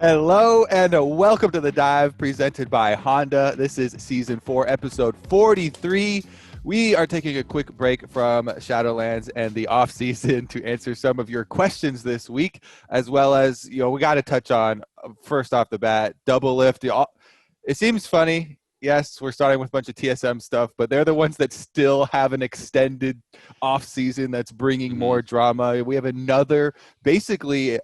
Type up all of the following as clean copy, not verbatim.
Hello and welcome to The Dive presented by Honda. This is season 4, episode 43. We are taking a quick break from Shadowlands and the off season to answer some of your questions this week, as well as, we got to touch on, first off the bat, Doublelift. It seems funny. Yes, we're starting with a bunch of TSM stuff, but they're the ones that still have an extended off season that's bringing more drama. We have another, basically,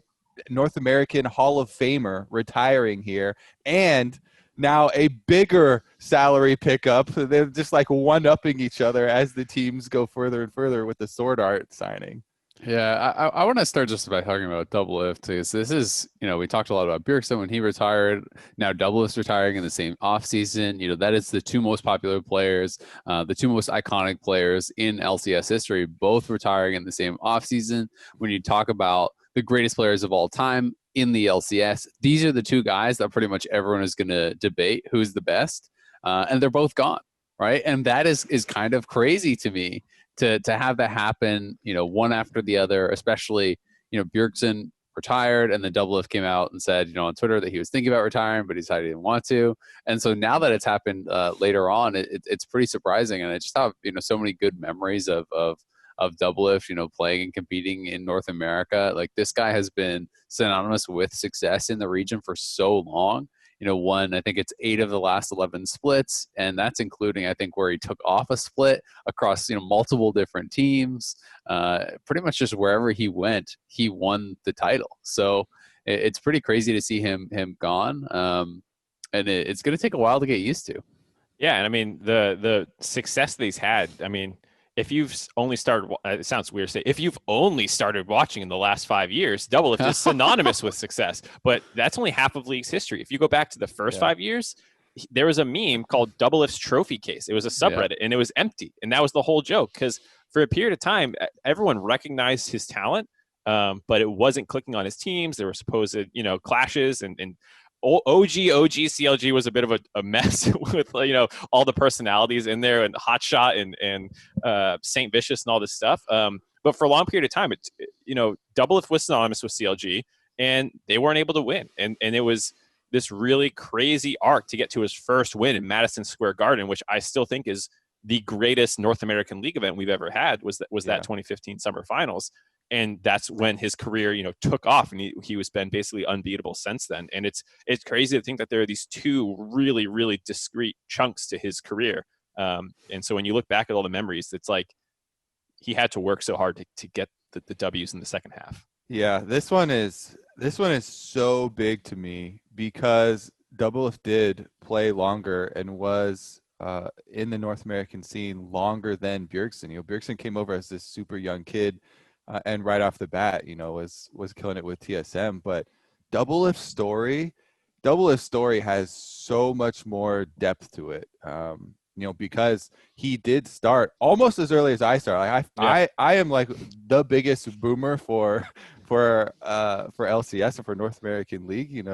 North American Hall of Famer retiring here, and now a bigger salary pickup. They're just like one-upping each other as the teams go further and further with the SwordArt signing. Yeah, I want to start just by talking about Doublelift because this is, we talked a lot about Bjergsen when he retired. Now Doublelift's retiring in the same offseason. That is the two most popular players, the two most iconic players in LCS history, both retiring in the same offseason. When you talk about the greatest players of all time in the LCS, these are the two guys that pretty much everyone is going to debate who's the best, and they're both gone, right? And that is kind of crazy to me to have that happen, one after the other, especially, Bjergsen retired and then Doublelift came out and said, on Twitter that he was thinking about retiring, but he decided he didn't want to. And so now that it's happened later on, it's pretty surprising. And I just have, so many good memories of Doublelift, playing and competing in North America. Like, this guy has been synonymous with success in the region for so long. Won, I think it's 8 of the last 11 splits, and that's including, I think, where he took off a split across, multiple different teams. Pretty much just wherever he went, he won the title. So it's pretty crazy to see him gone, and it's going to take a while to get used to. Yeah, and I mean the success that he's had. I mean, if you've only started, it sounds weird to say, if you've only started watching in the last 5 years, Doublelift is synonymous with success. But that's only half of League's history. If you go back to the first 5 years, there was a meme called Doublelift's Trophy Case. It was a subreddit, and it was empty. And that was the whole joke, because for a period of time, everyone recognized his talent, but it wasn't clicking on his teams. There were supposed, clashes, and OG CLG was a bit of a mess with, all the personalities in there, and Hotshot and Saint Vicious and all this stuff. But for a long period of time, Doublelift was synonymous with CLG, and they weren't able to win. And it was this really crazy arc to get to his first win in Madison Square Garden, which I still think is the greatest North American League event we've ever had, was that 2015 Summer Finals. And that's when his career, took off, and he was been basically unbeatable since then. And it's crazy to think that there are these two really, really discrete chunks to his career. And so when you look back at all the memories, it's like he had to work so hard to get the W's in the second half. Yeah, this one is so big to me because Doublelift did play longer and was in the North American scene longer than Bjergsen. Bjergsen came over as this super young kid. And right off the bat, was killing it with TSM. But Doublelift's story has so much more depth to it. Because he did start almost as early as I started. I am like the biggest boomer for LCS and for North American League.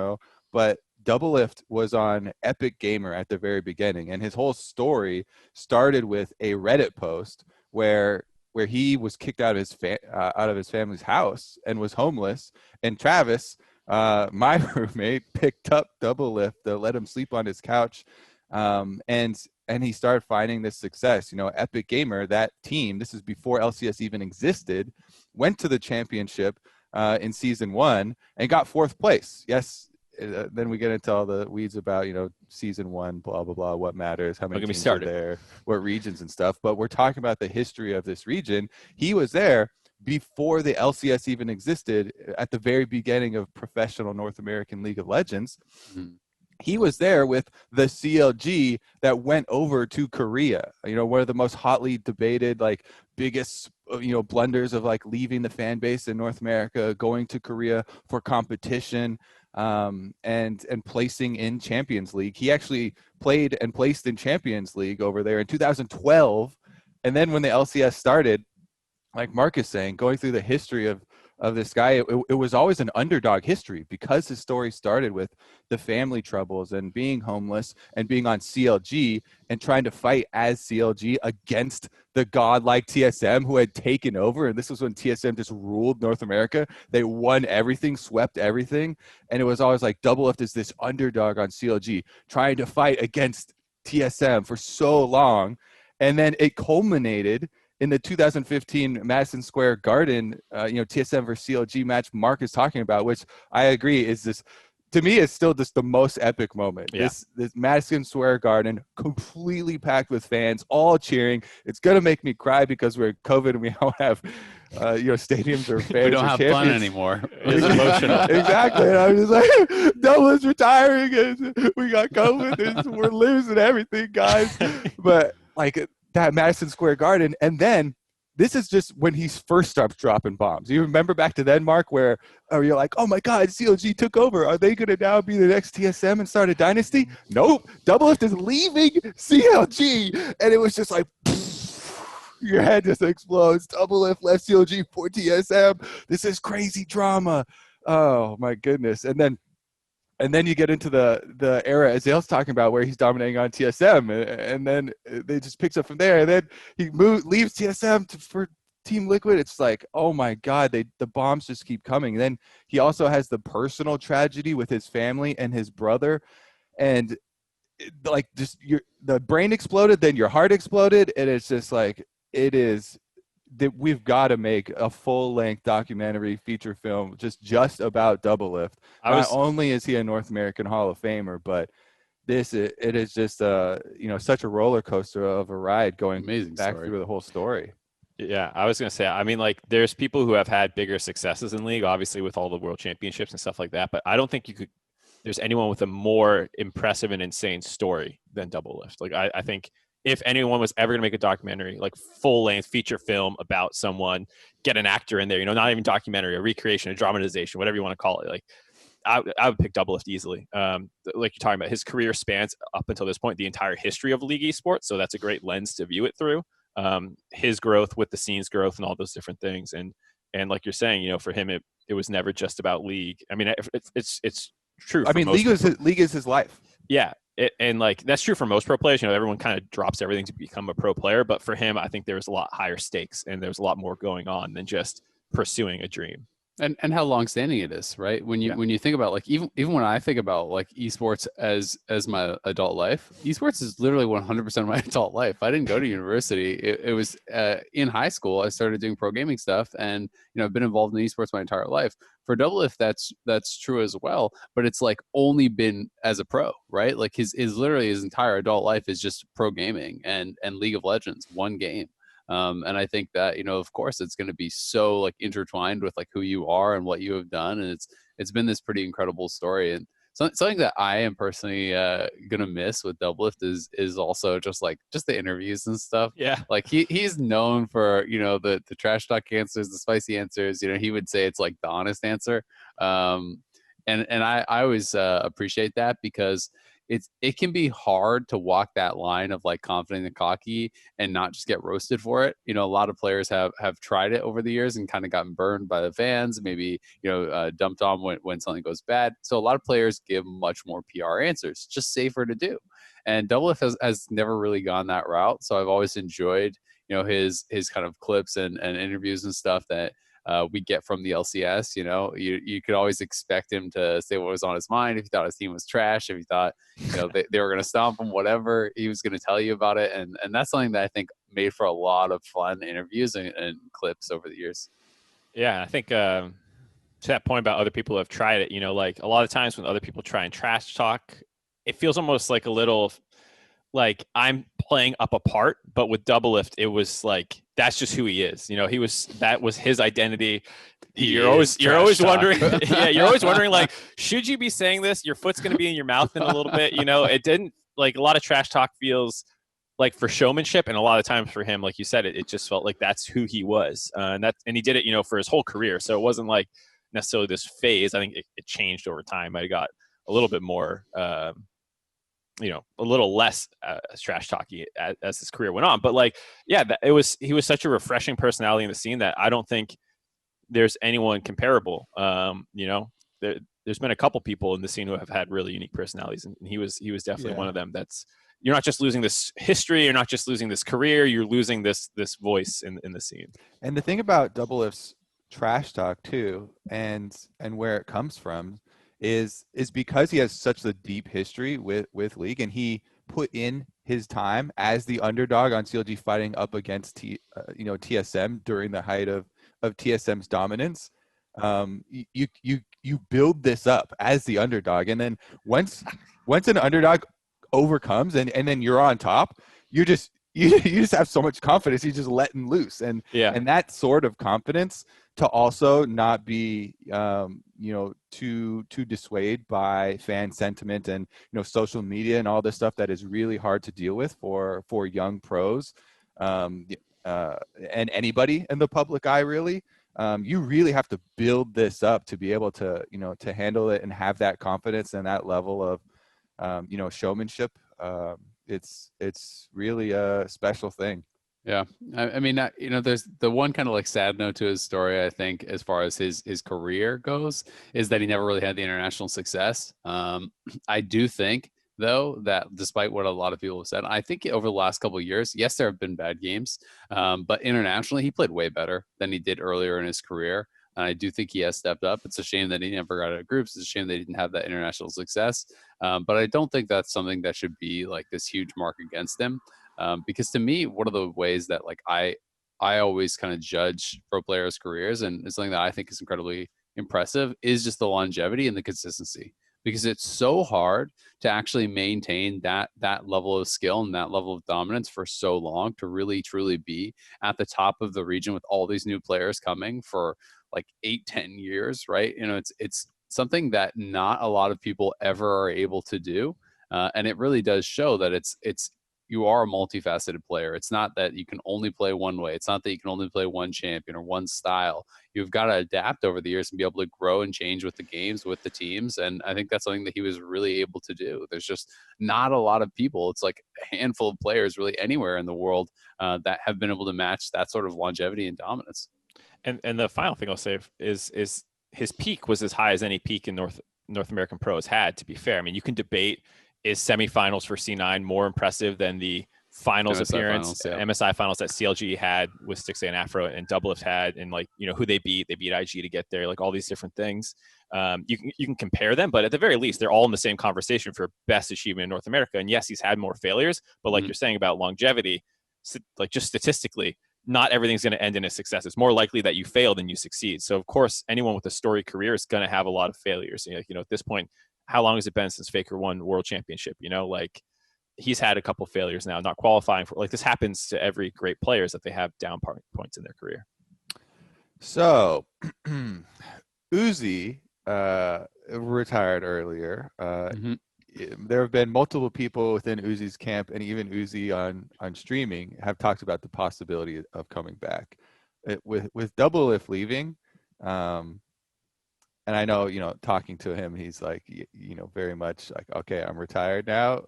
But Doublelift was on Epic Gamer at the very beginning, and his whole story started with a Reddit post where he was kicked out of his family's house and was homeless. And Travis, my roommate, picked up Doublelift to let him sleep on his couch. And he started finding this success. Epic Gamer, that team, this is before LCS even existed, went to the championship in season 1 and got 4th place. Yes. Then we get into all the weeds about, season 1, blah, blah, blah, what matters, how many teams are there, what regions and stuff. But we're talking about the history of this region. He was there before the LCS even existed, at the very beginning of professional North American League of Legends. Mm-hmm. He was there with the CLG that went over to Korea. One of the most hotly debated, biggest, blunders of leaving the fan base in North America, going to Korea for competition. And placing in Champions League. He actually played and placed in Champions League over there in 2012. And then when the LCS started, like Mark is saying, going through the history of of this guy. It was always an underdog history because his story started with the family troubles and being homeless and being on CLG and trying to fight as CLG against the godlike TSM who had taken over. And this was when TSM just ruled North America. They won everything, swept everything. And it was always like Doublelift is this underdog on CLG trying to fight against TSM for so long. And then it culminated in the 2015 Madison Square Garden, TSM versus CLG match Mark is talking about, which I agree is this, to me, is still just the most epic moment. Yeah. This Madison Square Garden, completely packed with fans, all cheering. It's gonna make me cry because we're COVID and we don't have, stadiums or fans. We don't or have champions. fun anymore. It's emotional. Exactly. And I'm just like, Doublelift's retiring, and we got COVID, and we're losing everything, guys. But like that Madison Square Garden, and then this is just when he first starts dropping bombs. You remember back to then, Mark, where you're like, oh my God, CLG took over. Are they going to now be the next TSM and start a dynasty? Nope. Doublelift is leaving CLG. And it was just like, your head just explodes. Doublelift left CLG for TSM. This is crazy drama. Oh my goodness. And then you get into the era Azael's talking about where he's dominating on TSM, and then they just picks up from there. And then he leaves TSM for Team Liquid. It's like, oh my God, the bombs just keep coming. And then he also has the personal tragedy with his family and his brother, and like just the brain exploded, then your heart exploded, and it's just like it is. That we've got to make a full-length documentary feature film just about Doublelift. Not only is he a North American Hall of Famer, but it is just such a roller coaster of a ride going back through the whole story. Yeah, I was gonna say, I mean, like, there's people who have had bigger successes in league, obviously with all the world championships and stuff like that, but I don't think there's anyone with a more impressive and insane story than Doublelift. Like, I think if anyone was ever going to make a documentary, like full-length feature film about someone, get an actor in there, not even documentary, a recreation, a dramatization, whatever you want to call it. Like, I would pick Doublelift easily. Like you're talking about, his career spans up until this point the entire history of league esports, so that's a great lens to view it through. His growth with the scene's growth and all those different things, and like you're saying, for him, it was never just about league. I mean, it's true. I mean, league is his life. Yeah. And like, that's true for most pro players. Everyone kind of drops everything to become a pro player. But for him, I think there was a lot higher stakes and there's a lot more going on than just pursuing a dream. And how long-standing it is, right? When you think about, like, even when I think about like esports as my adult life, esports is literally 100% of my adult life. I didn't go to university. It was in high school I started doing pro gaming stuff, and I've been involved in esports my entire life. For Doublelift, that's true as well, but it's like only been as a pro, right? Like his entire adult life is just pro gaming and League of Legends, one game. And I think that, of course, it's going to be so like intertwined with like who you are and what you have done. And it's been this pretty incredible story. And something that I am personally going to miss with Doublelift is also just the interviews and stuff. Yeah. Like he's known for, the trash talk answers, the spicy answers. He would say it's like the honest answer. And I always appreciate that, because it can be hard to walk that line of like confident and cocky and not just get roasted for it. A lot of players have tried it over the years and kind of gotten burned by the fans, maybe, dumped on when something goes bad. So a lot of players give much more PR answers, just safer to do. And Doublelift has never really gone that route. So I've always enjoyed, his kind of clips and interviews and stuff that we get from the LCS. You could always expect him to say what was on his mind. If he thought his team was trash, if he thought they were going to stomp him, whatever, he was going to tell you about it. And that's something that I think made for a lot of fun interviews and clips over the years. Yeah, I think to that point about other people who have tried it, like a lot of times when other people try and trash talk, it feels almost like a little like I'm playing up a part. But with Doublelift, it was like that's just who he is. That was his identity. You're always wondering, yeah, you're always wondering, like, should you be saying this? Your foot's going to be in your mouth in a little bit. It didn't, like, a lot of trash talk feels like for showmanship, and a lot of times for him, like you said, it just felt like that's who he was, and he did it, for his whole career. So it wasn't like necessarily this phase. I think it changed over time. I got a little bit more. A little less trash talky as his career went on, but like, yeah, he was such a refreshing personality in the scene that I don't think there's anyone comparable. You know, there's been a couple people in the scene who have had really unique personalities, and he was definitely one of them. That's, you're not just losing this history, you're not just losing this career, you're losing this voice in the scene. And the thing about Doublelift's trash talk too, and where it comes from, is because he has such a deep history with League, and he put in his time as the underdog on CLG fighting up against TSM during the height of TSM's dominance. You build this up as the underdog, and then once an underdog overcomes and then you're on top, you just have so much confidence, you're just letting loose, and that sort of confidence to also not be too dissuaded by fan sentiment and social media and all this stuff that is really hard to deal with for young pros, and anybody in the public eye, really. You really have to build this up to be able to to handle it and have that confidence and that level of showmanship. It's really a special thing. Yeah. I mean, there's the one kind of like sad note to his story, I think, as far as his career goes, is that he never really had the international success. I do think, though, that despite what a lot of people have said, I think over the last couple of years, yes, there have been bad games, but internationally, he played way better than he did earlier in his career. And I do think he has stepped up. It's a shame that he never got out of groups. It's a shame that he didn't have that international success. But I don't think that's something that should be like this huge mark against him. Because to me, one of the ways that like I always kind of judge pro players' careers, and it's something that I think is incredibly impressive, is just the longevity and the consistency. Because it's so hard to actually maintain that level of skill and that level of dominance for so long, to really truly be at the top of the region with all these new players coming for like 8-10 years, right? It's something that not a lot of people ever are able to do, and it really does show that it's you are a multifaceted player. It's not that you can only play one way. It's not that you can only play one champion or one style. You've got to adapt over the years and be able to grow and change with the games, with the teams. And I think that's something that he was really able to do. There's just not a lot of people. It's like a handful of players really anywhere in the world that have been able to match that sort of longevity and dominance. And the final thing I'll say is his peak was as high as any peak in North American pros had, to be fair. I mean, you can debate, is semifinals for C9 more impressive than the finals MSI appearance, MSI finals that CLG had with 6A and Afro, and Doublelift had, and who they beat IG to get there, like all these different things. You can compare them, but at the very least, they're all in the same conversation for best achievement in North America. And yes, he's had more failures, but like you're saying about longevity, like just statistically, not everything's going to end in a success. It's more likely that you fail than you succeed. So of course, anyone with a storied career is going to have a lot of failures. At this point, how long has it been since Faker won world championship? Like he's had a couple failures now, not qualifying for, like, this happens to every great players that they have down points in their career. So Uzi retired earlier. There have been multiple people within Uzi's camp, and even Uzi on streaming, have talked about the possibility of coming back. With Doublelift leaving, and I know, talking to him, he's like, very much like, okay, I'm retired now.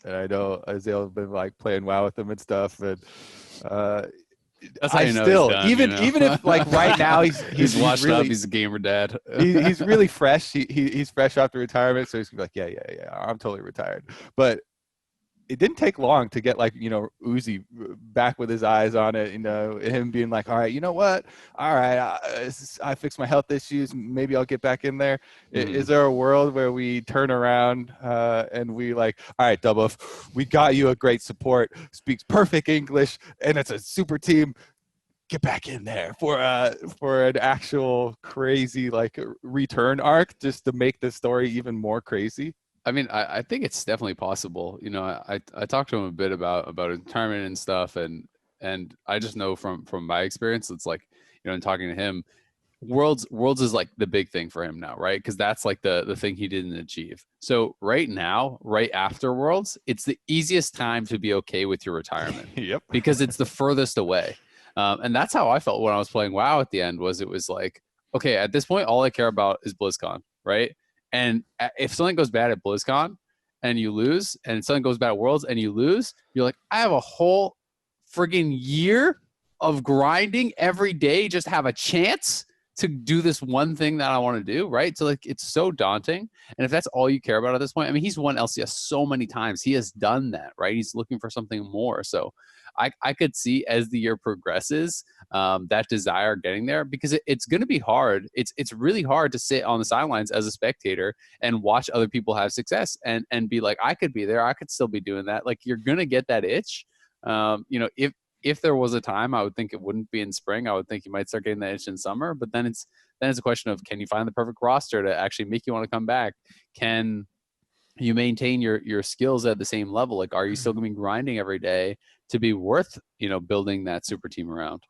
And I know Azael has been like playing WoW with him and stuff. And that's how I you know still, he's done, even if like right now he's washed really, up, he's a gamer dad. he's really fresh. He's fresh after retirement, so he's gonna be like, yeah, I'm totally retired. But it didn't take long to get Uzi back with his eyes on it, him being like, all right, you know what? All right, I fixed my health issues. Maybe I'll get back in there. Is there a world where we turn around and we like, all right, Double, we got you a great support, speaks perfect English, and it's a super team. Get back in there for an actual crazy return arc, just to make the story even more crazy? I mean, I think it's definitely possible. I talked to him a bit about retirement and stuff, and I just know from my experience, it's like, in talking to him, Worlds is like the big thing for him now, right? Because that's like the thing he didn't achieve. So right now, right after Worlds, it's the easiest time to be okay with your retirement. Yep. Because it's the furthest away. And that's how I felt when I was playing WoW at the end. It was like, okay, at this point, all I care about is BlizzCon, right? And if something goes bad at BlizzCon and you lose, and something goes bad at Worlds and you lose, you're like, I have a whole friggin' year of grinding every day just have a chance to do this one thing that I want to do, right? So like it's so daunting. And if that's all you care about at this point, I mean, he's won LCS so many times. He has done that, right? He's looking for something more. So I could see as the year progresses, that desire getting there, because it's going to be hard. It's really hard to sit on the sidelines as a spectator and watch other people have success and be like, I could be there. I could still be doing that. Like you're going to get that itch. You know, if there was a time, I would think it wouldn't be in spring. I would think you might start getting that itch in summer. But then it's a question of, can you find the perfect roster to actually make you want to come back? Can you maintain your skills at the same level? Like, are you still going to be grinding every day to be worth, you know, building that super team around?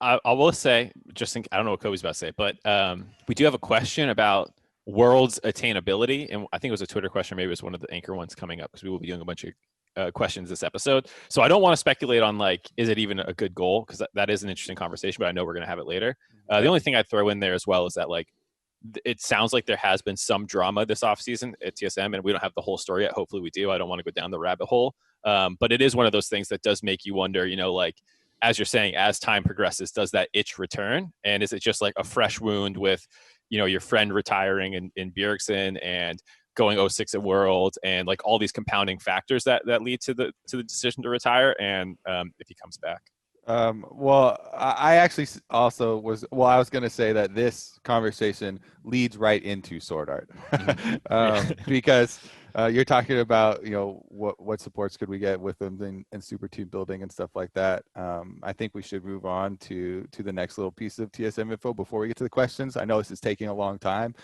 I will say, I don't know what Kobe's about to say, but we do have a question about Worlds attainability, and I think it was a Twitter question. Maybe it was one of the anchor ones coming up, because we will be doing a bunch of questions this episode. So I don't want to speculate on like, is it even a good goal? Because that is an interesting conversation, but I know we're going to have it later. The only thing I'd throw in there as well is that like, it sounds like there has been some drama this offseason at TSM, and we don't have the whole story yet. Hopefully we do. I don't want to go down the rabbit hole. But it is one of those things that does make you wonder, you know, like, as you're saying, as time progresses, does that itch return? And is it just like a fresh wound with, you know, your friend retiring in Bjergsen and going 0-6 at Worlds, and like all these compounding factors that lead to the decision to retire, and if he comes back? Well, I actually also was, I was going to say that this conversation leads right into SwordArt. Because you're talking about, you know, what supports could we get with them in super team building and stuff like that. I think we should move on to the next little piece of TSM info before we get to the questions. I know this is taking a long time,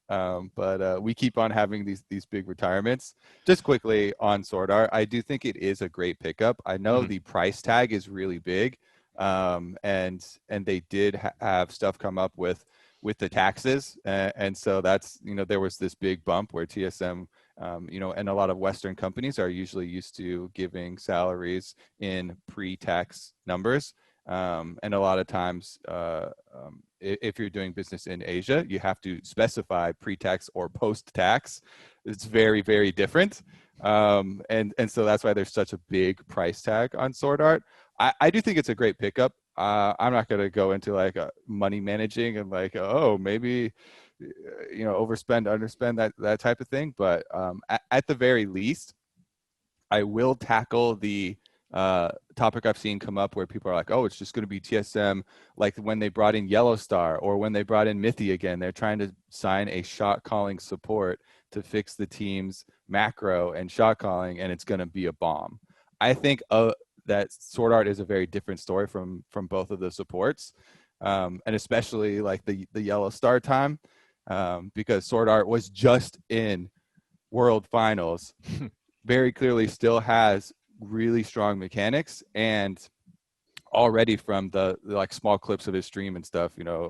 but we keep on having these big retirements. Just quickly on SwordArt, I do think it is a great pickup. I know the price tag is really big, and they did have stuff come up with the taxes, and so that's, you know, there was this big bump where TSM, you know, and a lot of Western companies are usually used to giving salaries in pre-tax numbers. And a lot of times, if you're doing business in Asia, you have to specify pre-tax or post-tax. It's very, very different. And so that's why there's such a big price tag on SwordArt. I do think it's a great pickup. I'm not going to go into like money managing and like, oh, maybe, you know, overspend, underspend, that type of thing. But at the very least, I will tackle the topic I've seen come up where people are like, oh, it's just going to be TSM, like when they brought in Yellow Star or when they brought in Mythy again. They're trying to sign a shot calling support to fix the team's macro and shot calling, and it's going to be a bomb. I think that SwordArt is a very different story from both of the supports, and especially like the Yellow Star time, because SwordArt was just in World Finals, very clearly still has really strong mechanics, and already from the like small clips of his stream and stuff, you know,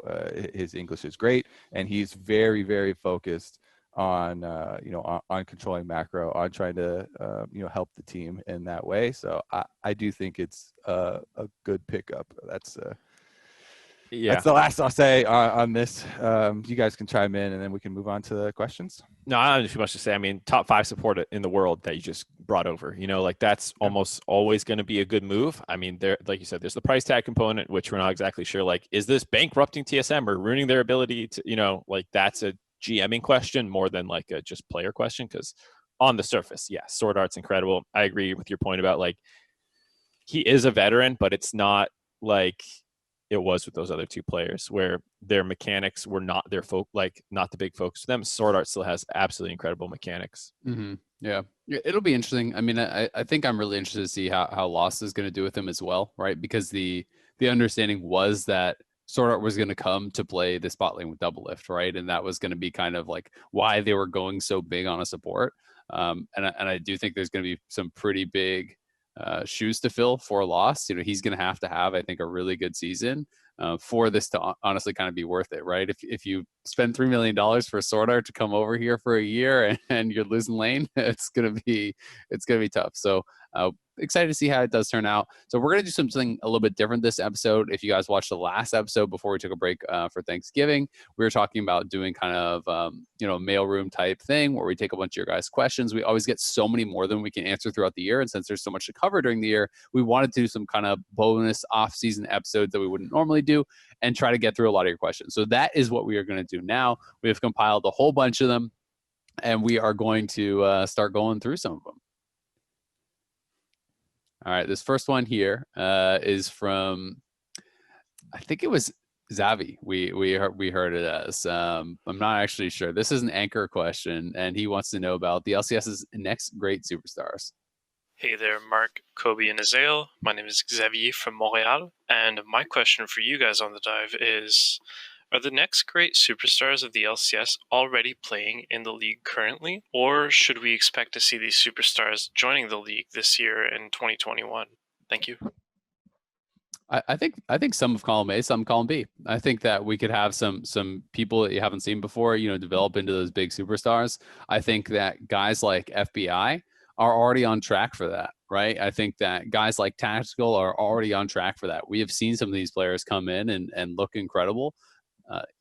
his English is great, and he's very, very focused on you know, on controlling macro, on trying to you know, help the team in that way. So I do think it's a good pickup. That's the last I'll say on this. You guys can chime in, and then we can move on to the questions. No, I don't have too much to say. I mean, top 5 support in the world that you just brought over, you know, like that's almost always going to be a good move. I mean, there, like you said, there's the price tag component, which we're not exactly sure, like, is this bankrupting TSM or ruining their ability to, you know, like that's a GMing question more than like a just player question. Because on the surface, yeah, SwordArt's incredible. I agree with your point about like, he is a veteran, but it's not like it was with those other two players where their mechanics were not their not the big focus for them. SwordArt still has absolutely incredible mechanics. Mm-hmm. Yeah, it'll be interesting. I mean, I think I'm really interested to see how Lost is going to do with him as well, right? Because the understanding was that SwordArt was going to come to play the spot lane with Doublelift, right? And that was going to be kind of like why they were going so big on a support. And I do think there's going to be some pretty big shoes to fill for Lost. You know, he's going to have, I think, a really good season for this to honestly kind of be worth it, right? If you spend $3 million for SwordArt to come over here for a year and you're losing lane, it's gonna be tough. So Excited to see how it does turn out. So we're going to do something a little bit different this episode. If you guys watched the last episode before we took a break for Thanksgiving, we were talking about doing kind of, mailroom type thing where we take a bunch of your guys' questions. We always get so many more than we can answer throughout the year. And since there's so much to cover during the year, we wanted to do some kind of bonus off-season episodes that we wouldn't normally do and try to get through a lot of your questions. So that is what we are going to do now. We have compiled a whole bunch of them, and we are going to start going through some of them. All right, this first one here is from, I think it was Xavier. We heard it as. I'm not actually sure. This is an anchor question, and he wants to know about the LCS's next great superstars. Hey there, Mark, Kobe, and Azael. My name is Xavier from Montreal, and my question for you guys on the dive is, are the next great superstars of the LCS already playing in the league currently, or should we expect to see these superstars joining the league this year in 2021? Thank you. I think some of column A, some column B. I think that we could have some people that you haven't seen before, develop into those big superstars. I think that guys like FBI are already on track for that, right? I think that guys like Tactical are already on track for that. We have seen some of these players come in and look incredible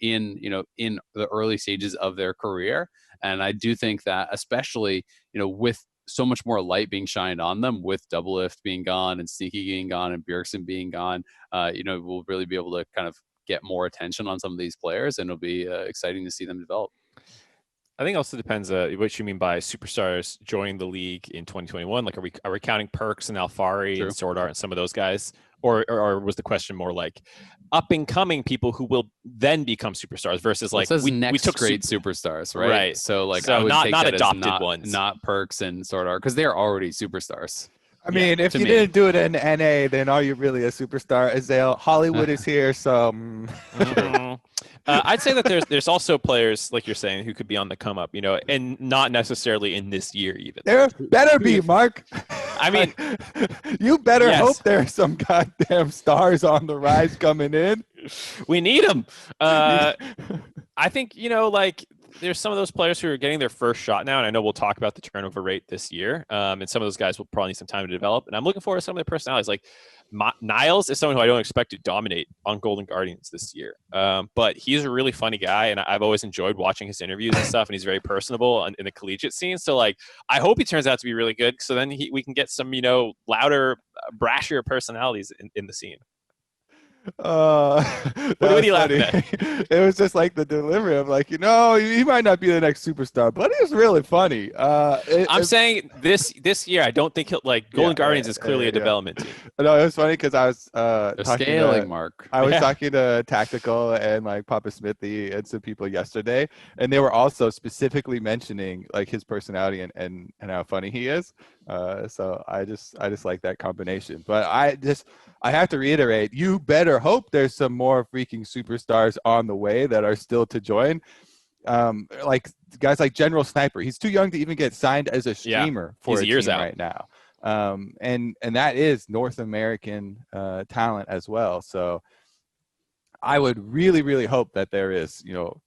in the early stages of their career. And I do think that, especially, with so much more light being shined on them, with Doublelift being gone and Sneaky being gone and Bjergsen being gone, we'll really be able to kind of get more attention on some of these players, and it'll be exciting to see them develop. I think it also depends what you mean by superstars joining the league in 2021. Like, are we counting Perks and Alfari and SwordArt and some of those guys, or was the question more like up and coming people who will then become superstars versus like we took great superstars, right? Right. So I would not take that adopted as ones, not Perks and SwordArt, because they're already superstars. I mean, if you didn't do it in NA, then are you really a superstar? Azael, Hollywood is here, so. I'd say that there's also players, like you're saying, who could be on the come up, and not necessarily in this year even. There better be, Mark. I mean, you better hope there's some goddamn stars on the rise coming in. We need them. I think, there's some of those players who are getting their first shot now, and I know we'll talk about the turnover rate this year, and some of those guys will probably need some time to develop, and I'm looking forward to some of their personalities. Like Niles is someone who I don't expect to dominate on Golden Guardians this year, but he's a really funny guy, and I've always enjoyed watching his interviews and stuff, and he's very personable in the collegiate scene. So, I hope he turns out to be really good, so then we can get some, louder, brashier personalities in the scene. What are you laughing at? It was just like the delivery of he might not be the next superstar, but he's really funny. I'm saying this year, I don't think he'll Golden Guardians is clearly a development team. No, it was funny because I was scaling, Mark. I was talking to Tactical and Papa Smithy and some people yesterday, and they were also specifically mentioning his personality and how funny he is. So I just like that combination. But I have to reiterate, you better hope there's some more freaking superstars on the way that are still to join. Like guys like General Sniper. He's too young to even get signed as a streamer for a team right now. And that is North American talent as well. So I would really, really hope that there is,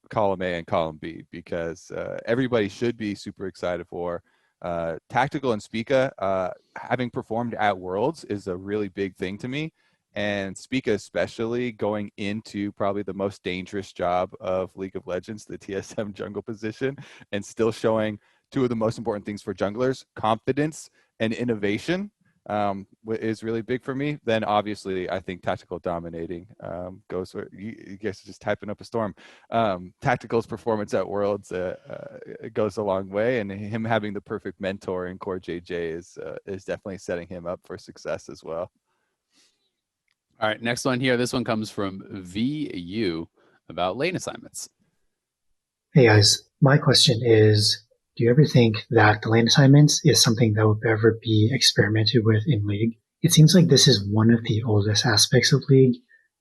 column A and column B, because everybody should be super excited for. Tactical and Spica having performed at Worlds is a really big thing to me, and Spica especially going into probably the most dangerous job of League of Legends, the TSM jungle position, and still showing two of the most important things for junglers, confidence and innovation, is really big for me. Then obviously I think Tactical dominating goes where you guys are just typing up a storm. Tactical's performance at Worlds goes a long way, and him having the perfect mentor in Core JJ is definitely setting him up for success as well. All right, next one here. This one comes from Vee U about lane assignments. Hey guys, my question is, do you ever think that the lane assignments is something that will ever be experimented with in League? It seems like this is one of the oldest aspects of League,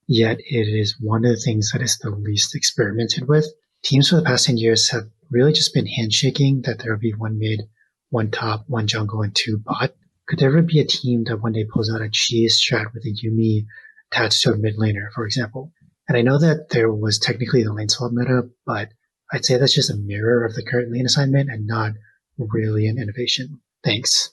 yet it is one of the things that is the least experimented with. Teams for the past 10 years have really just been handshaking that there will be one mid, one top, one jungle, and two bot. Could there ever be a team that one day pulls out a cheese strat with a Yuumi attached to a mid laner, for example? And I know that there was technically the lane swap meta, but I'd say that's just a mirror of the current lane assignment and not really an innovation. Thanks.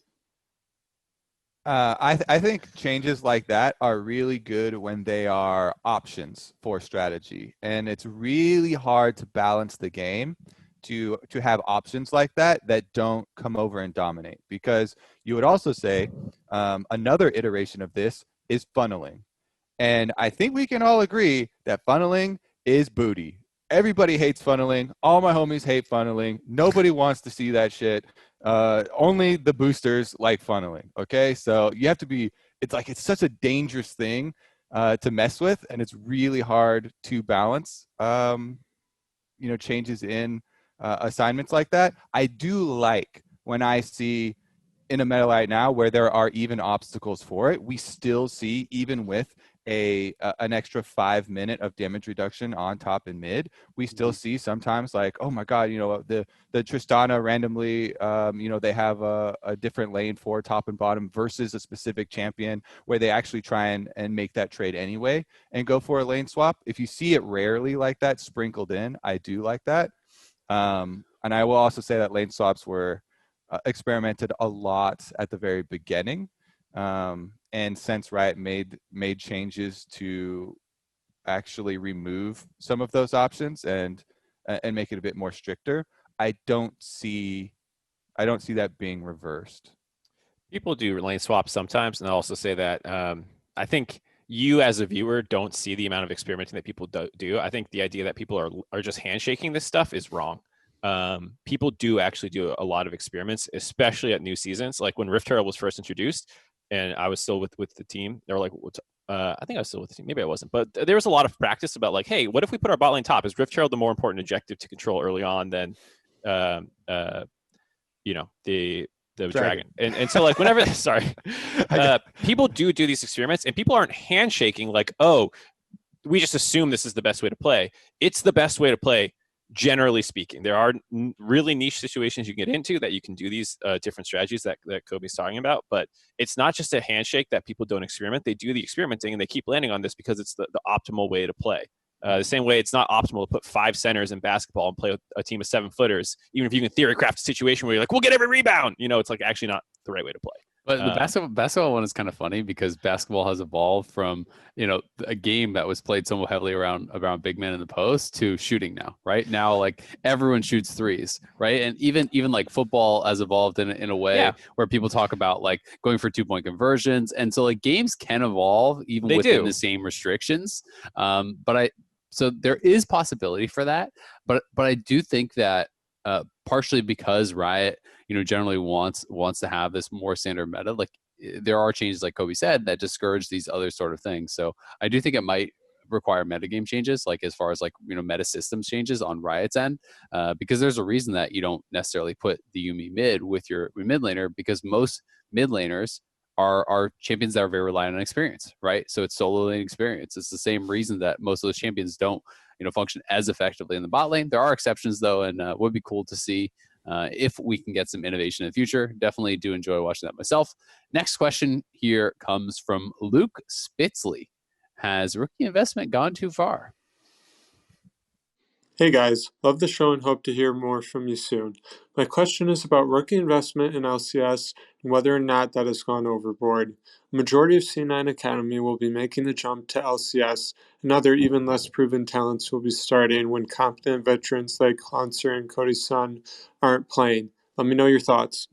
I think changes like that are really good when they are options for strategy, and it's really hard to balance the game to have options like that that don't come over and dominate. Because you would also say another iteration of this is funneling, and I think we can all agree that funneling is booty. Everybody hates funneling. All my homies hate funneling. Nobody wants to see that shit. Only the boosters like funneling. Okay, so you have to be. It's like it's such a dangerous thing to mess with, and it's really hard to balance. Changes in assignments like that. I do like when I see in a meta right now where there are even obstacles for it. We still see, even with an extra 5 minute of damage reduction on top and mid, we still see sometimes like, oh my god, the Tristana randomly, they have a different lane for top and bottom versus a specific champion where they actually try and make that trade anyway and go for a lane swap. If you see it rarely like that sprinkled in, I do like that. And I will also say that lane swaps were experimented a lot at the very beginning. And since Riot made changes to actually remove some of those options and make it a bit more stricter, I don't see that being reversed. People do lane swaps sometimes, and I'll also say that I think you as a viewer don't see the amount of experimenting that people do. I think the idea that people are just handshaking this stuff is wrong. People do actually do a lot of experiments, especially at new seasons. Like when Rift Herald was first introduced, and I was still with the team. They were like, I think I was still with the team. Maybe I wasn't, but there was a lot of practice about like, hey, what if we put our bot lane top? Is Rift Herald the more important objective to control early on than, the dragon? And so like whenever, sorry, people do these experiments, and people aren't handshaking like, oh, we just assume this is the best way to play. It's the best way to play. Generally speaking, there are really niche situations you can get into that you can do these different strategies that Kobe's talking about, but it's not just a handshake that people don't experiment. They do the experimenting and they keep landing on this because it's the optimal way to play. The same way it's not optimal to put 5 centers in basketball and play with a team of 7-footers, even if you can theory craft a situation where you're like, we'll get every rebound. It's like actually not the right way to play. But the basketball one is kind of funny because basketball has evolved from, a game that was played so heavily around big men in the post to shooting now, right? Now, like everyone shoots threes, right? And even like football has evolved in a way where people talk about like going for 2-point conversions. And so like games can evolve even within the same restrictions. So there is possibility for that. But I do think that partially because Riot, generally wants to have this more standard meta. Like there are changes, like Kobe said, that discourage these other sort of things. So I do think it might require metagame changes, like as far as like meta systems changes on Riot's end, because there's a reason that you don't necessarily put the Yuumi mid with your mid laner, because most mid laners are champions that are very reliant on experience, right? So it's solo lane experience. It's the same reason that most of those champions don't function as effectively in the bot lane. There are exceptions though, and would be cool to see if we can get some innovation in the future. Definitely do enjoy watching that myself. Next question here comes from Luke Spitzley. Has rookie investment gone too far? Hey guys, love the show and hope to hear more from you soon. My question is about rookie investment in LCS and whether or not that has gone overboard. A majority of C9 Academy will be making the jump to LCS, and other even less proven talents will be starting when competent veterans like Hanser and Cody Sun aren't playing. Let me know your thoughts.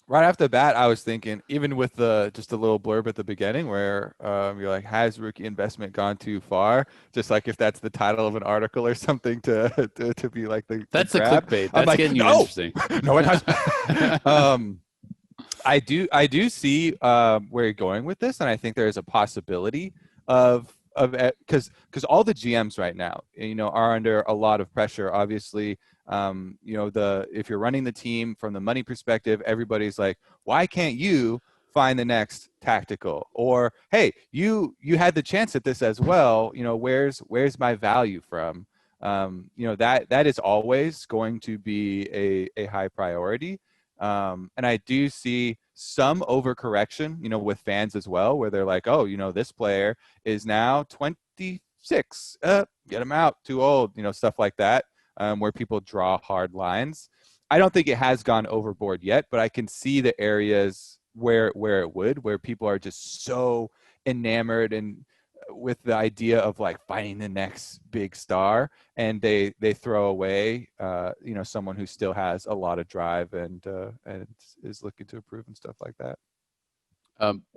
Right off the bat, I was thinking, even with just a little blurb at the beginning where you're like, has rookie investment gone too far? Just like if that's the title of an article or something to be like that's the clickbait. That's like, getting you interesting. No, it has. I do see where you're going with this, and I think there is a possibility of because all the GMs right now, are under a lot of pressure. Obviously, if you're running the team from the money perspective, everybody's like, why can't you find the next tactical? Or hey, you had the chance at this as well. Where's my value from? That is always going to be a high priority. And I do see some overcorrection, with fans as well, where they're like, oh, this player is now 26. Get him out, too old, stuff like that, where people draw hard lines. I don't think it has gone overboard yet, but I can see the areas where it would, where people are just so enamored and with the idea of like finding the next big star, and they throw away someone who still has a lot of drive and is looking to improve and stuff like that.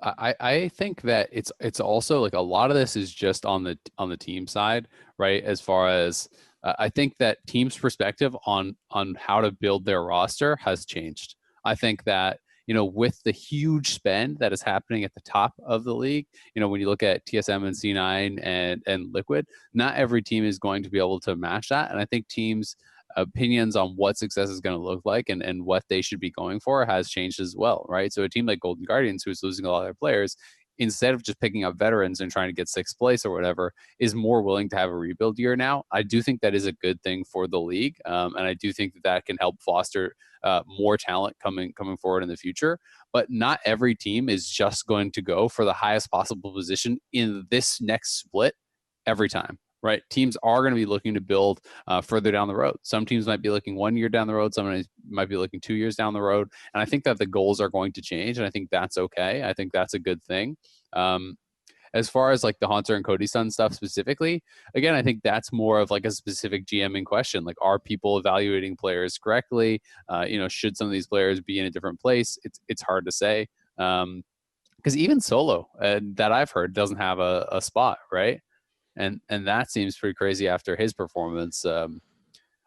I think that it's also like a lot of this is just on the team side, right? As far as I think that teams' perspective on how to build their roster has changed. I think that with the huge spend that is happening at the top of the league, when you look at TSM and C9 and Liquid, not every team is going to be able to match that. And I think teams' opinions on what success is going to look like and what they should be going for has changed as well, right? So a team like Golden Guardians, who's losing a lot of their players, instead of just picking up veterans and trying to get sixth place or whatever, is more willing to have a rebuild year now. I do think that is a good thing for the league, and I do think that can help foster more talent coming forward in the future. But not every team is just going to go for the highest possible position in this next split every time. Right, teams are going to be looking to build further down the road. Some teams might be looking 1 year down the road. Some might be looking 2 years down the road. And I think that the goals are going to change, and I think that's okay. I think that's a good thing. As far as like the Haunter and Cody Sun stuff specifically, again, I think that's more of like a specific GMing question. Like, are people evaluating players correctly? Should some of these players be in a different place? It's hard to say. Because even Solo, that I've heard, doesn't have a spot, right? And that seems pretty crazy after his performance.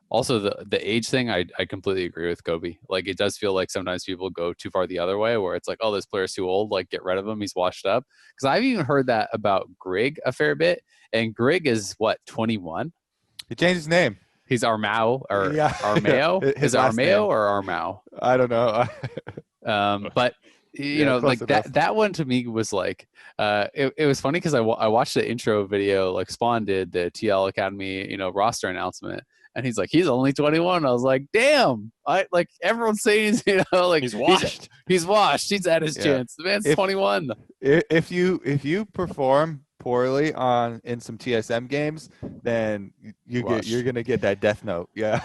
Also, the age thing, I completely agree with Kobe. Like, it does feel like sometimes people go too far the other way, where it's like, oh, this player's too old, like, get rid of him, he's washed up. Because I've even heard that about Grig a fair bit, and Grig is, 21? He changed his name. He's Armao, or yeah. Armao? His Is it Armao or Armao? I don't know. But like enough. that one to me was like, it was funny because I watched the intro video, like Spawn did the TL Academy, roster announcement, and he's like, he's only 21. I was like, damn, everyone's saying, like he's washed. He's washed. He's at his chance. The man's 21. If you perform poorly in some TSM games, then you're gonna get that death note. Yeah.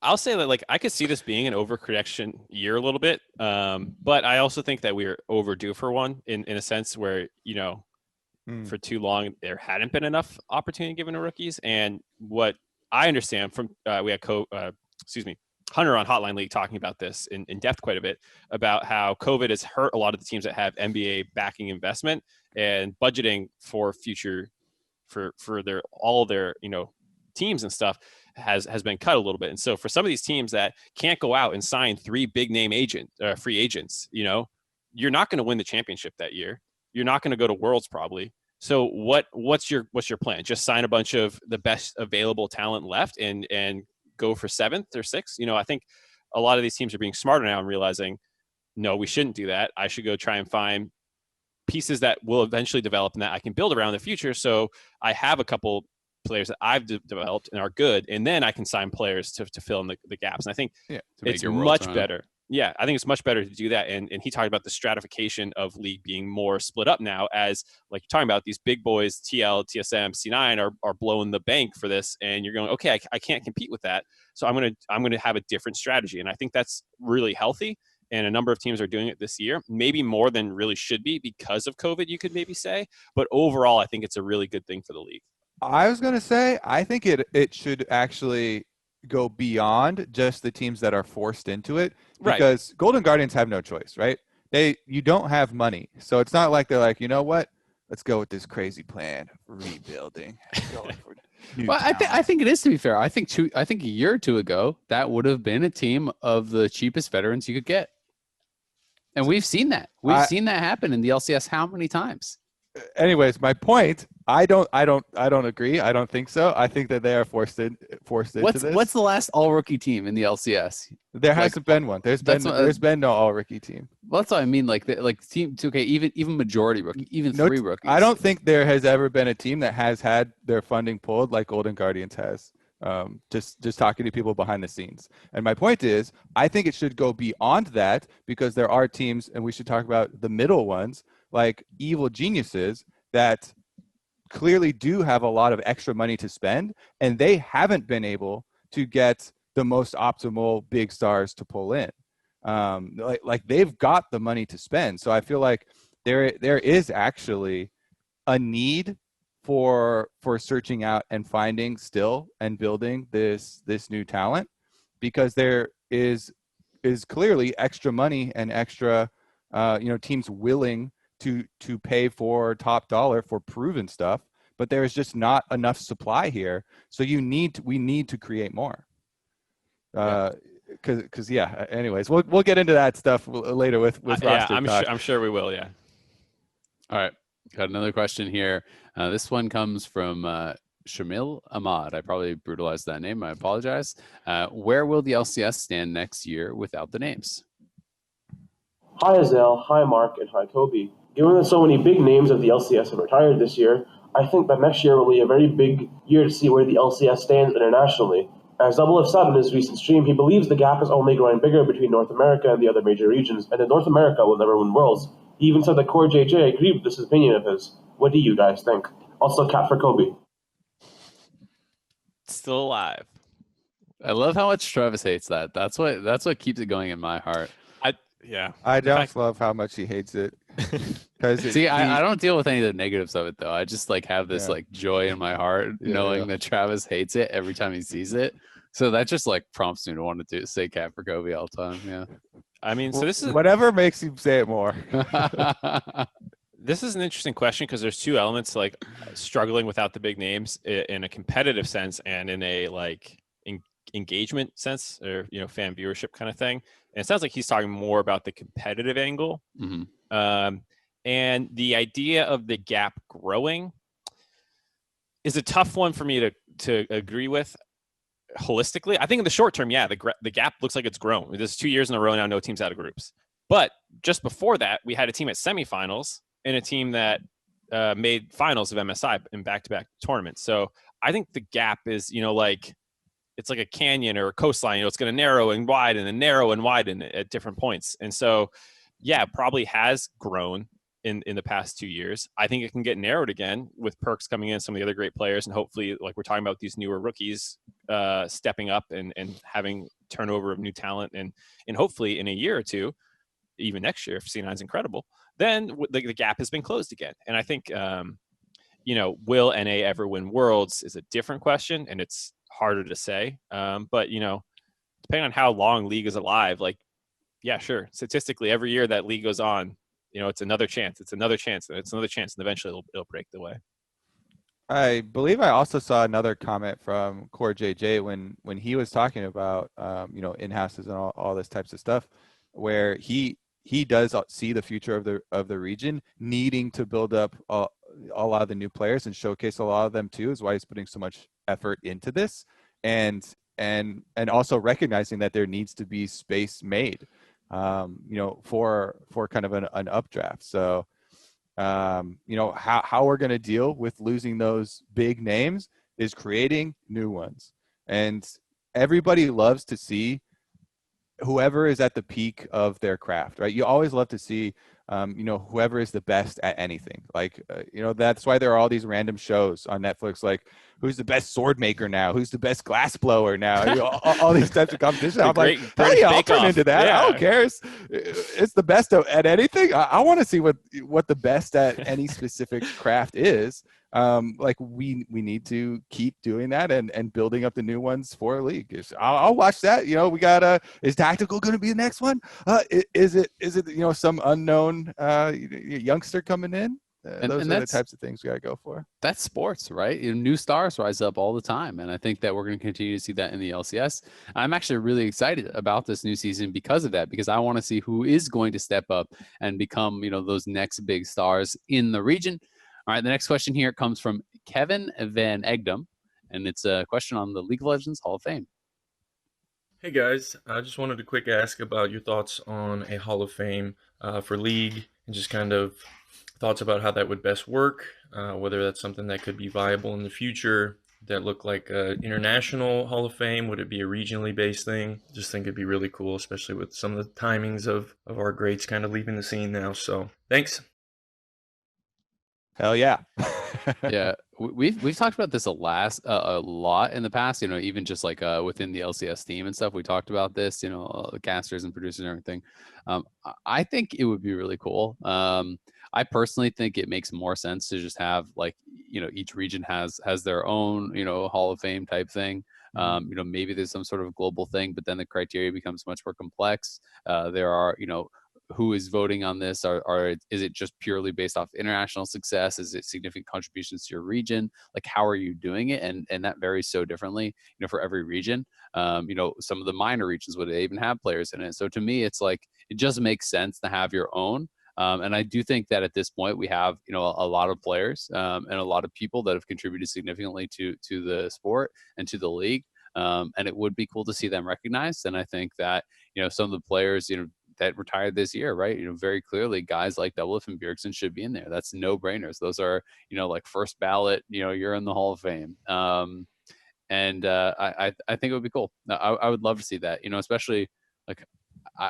I'll say that, like, I could see this being an overcorrection year a little bit, but I also think that we're overdue for one in a sense where, for too long there hadn't been enough opportunity given to rookies. And what I understand from we had Hunter on Hotline League talking about this in depth quite a bit, about how COVID has hurt a lot of the teams that have NBA backing investment and budgeting for future for all of their teams and stuff has been cut a little bit. And so for some of these teams that can't go out and sign 3 big name free agents, you're not going to win the championship that year. You're not going to go to Worlds probably. So what's your plan? Just sign a bunch of the best available talent left and go for 7th or 6th? I think a lot of these teams are being smarter now and realizing, no, we shouldn't do that. I should go try and find pieces that will eventually develop and that I can build around in the future. So I have a couple players that I've developed and are good, and then I can sign players to fill in the gaps. And I think it's much better. Yeah, I think it's much better to do that. And he talked about the stratification of league being more split up now, as like you're talking about, these big boys, TL, TSM, C9 are blowing the bank for this, and you're going, okay, I can't compete with that. So I'm gonna have a different strategy. And I think that's really healthy. And a number of teams are doing it this year, maybe more than really should be because of COVID, you could maybe say. But overall, I think it's a really good thing for the league. I was going to say, I think it should actually go beyond just the teams that are forced into it, because Golden Guardians have no choice, right? You don't have money. So it's not like they're like, you know what? Let's go with this crazy plan, rebuilding. Well, I think it is, to be fair. I think a year or two ago, that would have been a team of the cheapest veterans you could get. And we've seen that. We've seen that happen in the LCS how many times? Anyways, my point, I don't agree. I don't think so. I think that they are forced into this. What's the last all rookie team in the LCS? There hasn't been one. There's been no all rookie team. Well, that's what I mean. Like team 2K, even majority rookie, even 3 rookies. I don't think there has ever been a team that has had their funding pulled like Golden Guardians has. Just talking to people behind the scenes. And my point is, I think it should go beyond that, because there are teams, and we should talk about the middle ones, like Evil Geniuses, that clearly do have a lot of extra money to spend, and they haven't been able to get the most optimal big stars to pull in. Like they've got the money to spend. So I feel like there is actually a need for searching out and finding still and building this new talent, because there is clearly extra money and extra teams willing to pay for top dollar for proven stuff, but there is just not enough supply here. So we need to create more. Because anyways, we'll get into that stuff later with roster talk. I'm sure we will. Yeah. All right, got another question here. This one comes from Shamyl Ahmad. I probably brutalized that name. I apologize. Where will the LCS stand next year without the names? Hi, Azael. Hi, Mark. And hi, Kobe. Given that so many big names of the LCS have retired this year, I think that next year will be a very big year to see where the LCS stands internationally. As Doublelift said in his recent stream, he believes the gap is only growing bigger between North America and the other major regions, and that North America will never win Worlds. He even said that Core JJ agreed with this opinion of his. What do you guys think? Also, cat for Kobe. Still alive. I love how much Travis hates that. That's what keeps it going in my heart. I don't love how much he hates it. See, I don't deal with any of the negatives of it though. I just like have this like joy in my heart knowing that Travis hates it every time he sees it. So that just like prompts me to want to say cat for Kobe all the time. Yeah. I mean, so this is whatever makes you say it more. This is an interesting question because there's two elements, like struggling without the big names in a competitive sense and in a like engagement sense, or fan viewership kind of thing. And it sounds like he's talking more about the competitive angle. Mm-hmm. And the idea of the gap growing is a tough one for me to agree with holistically. I think in the short term, the gap looks like it's grown. There's 2 years in a row now, no teams out of groups. But just before that, we had a team at semifinals and a team that made finals of MSI in back-to-back tournaments. So I think the gap is, it's like a canyon or a coastline. It's going to narrow and widen and narrow and widen at different points. And so, it probably has grown in the past 2 years. I think it can get narrowed again with Perks coming in, some of the other great players, and hopefully, like we're talking about, these newer rookies stepping up and having turnover of new talent, and hopefully in a year or two, even next year, if C9 is incredible, then the gap has been closed again. And I think, will NA ever win Worlds is a different question, and it's harder to say. But depending on how long League is alive, sure, statistically, every year that League goes on, it's another chance, and eventually it'll break the way. I believe I also saw another comment from Core JJ when he was talking about in-houses and all this types of stuff, where he does see the future of the region needing to build up a lot of the new players and showcase a lot of them too, is why he's putting so much effort into this, and also recognizing that there needs to be space made for kind of an updraft. So how we're going to deal with losing those big names is creating new ones, and everybody loves to see whoever is at the peak of their craft, right? You always love to see whoever is the best at anything. That's why there are all these random shows on Netflix, like who's the best sword maker now, who's the best glass blower now, all these types of competition. I'm like, hey, I'll turn into that. Yeah. I don't care. It's the best at anything. I want to see what the best at any specific craft is. We need to keep doing that and building up the new ones for a league. I'll watch that. We got is tactical going to be the next one? Is it some unknown youngster coming in? Those are the types of things we got to go for. That's sports, right? New stars rise up all the time, and I think that we're going to continue to see that in the LCS. I'm actually really excited about this new season because of that, because I want to see who is going to step up and become those next big stars in the region. All right, the next question here comes from Kevin VanEgdom, and it's a question on the League of Legends Hall of Fame. Hey guys, I just wanted to quick ask about your thoughts on a Hall of Fame for League, and just kind of thoughts about how that would best work, whether that's something that could be viable in the future, that look like an international Hall of Fame, would it be a regionally based thing? Just think it'd be really cool, especially with some of the timings of our greats kind of leaving the scene now. So thanks. Hell yeah. Yeah. We've talked about this a lot in the past, you know, even just like within the LCS team and stuff. We talked about this, you know, the casters and producers and everything. I think it would be really cool. I personally think it makes more sense to just have, like, you know, each region has their own, you know, Hall of Fame type thing. You know, maybe there's some sort of global thing, but then the criteria becomes much more complex. There are, you know, who is voting on this? Is it just purely based off international success? Is it significant contributions to your region? Like, how are you doing it? And that varies so differently, you know, for every region. You know, some of the minor regions, would they even have players in it? So to me, it's like, it just makes sense to have your own. And I do think that at this point we have, you know, a lot of players and a lot of people that have contributed significantly to the sport and to the league. And it would be cool to see them recognized. And I think that, you know, some of the players, you know, that retired this year, right? You know, very clearly guys like Doublelift and Bjergsen should be in there. That's no brainers. Those are, you know, like first ballot, you know, you're in the Hall of Fame. And I think it would be cool. I would love to see that, you know, especially like,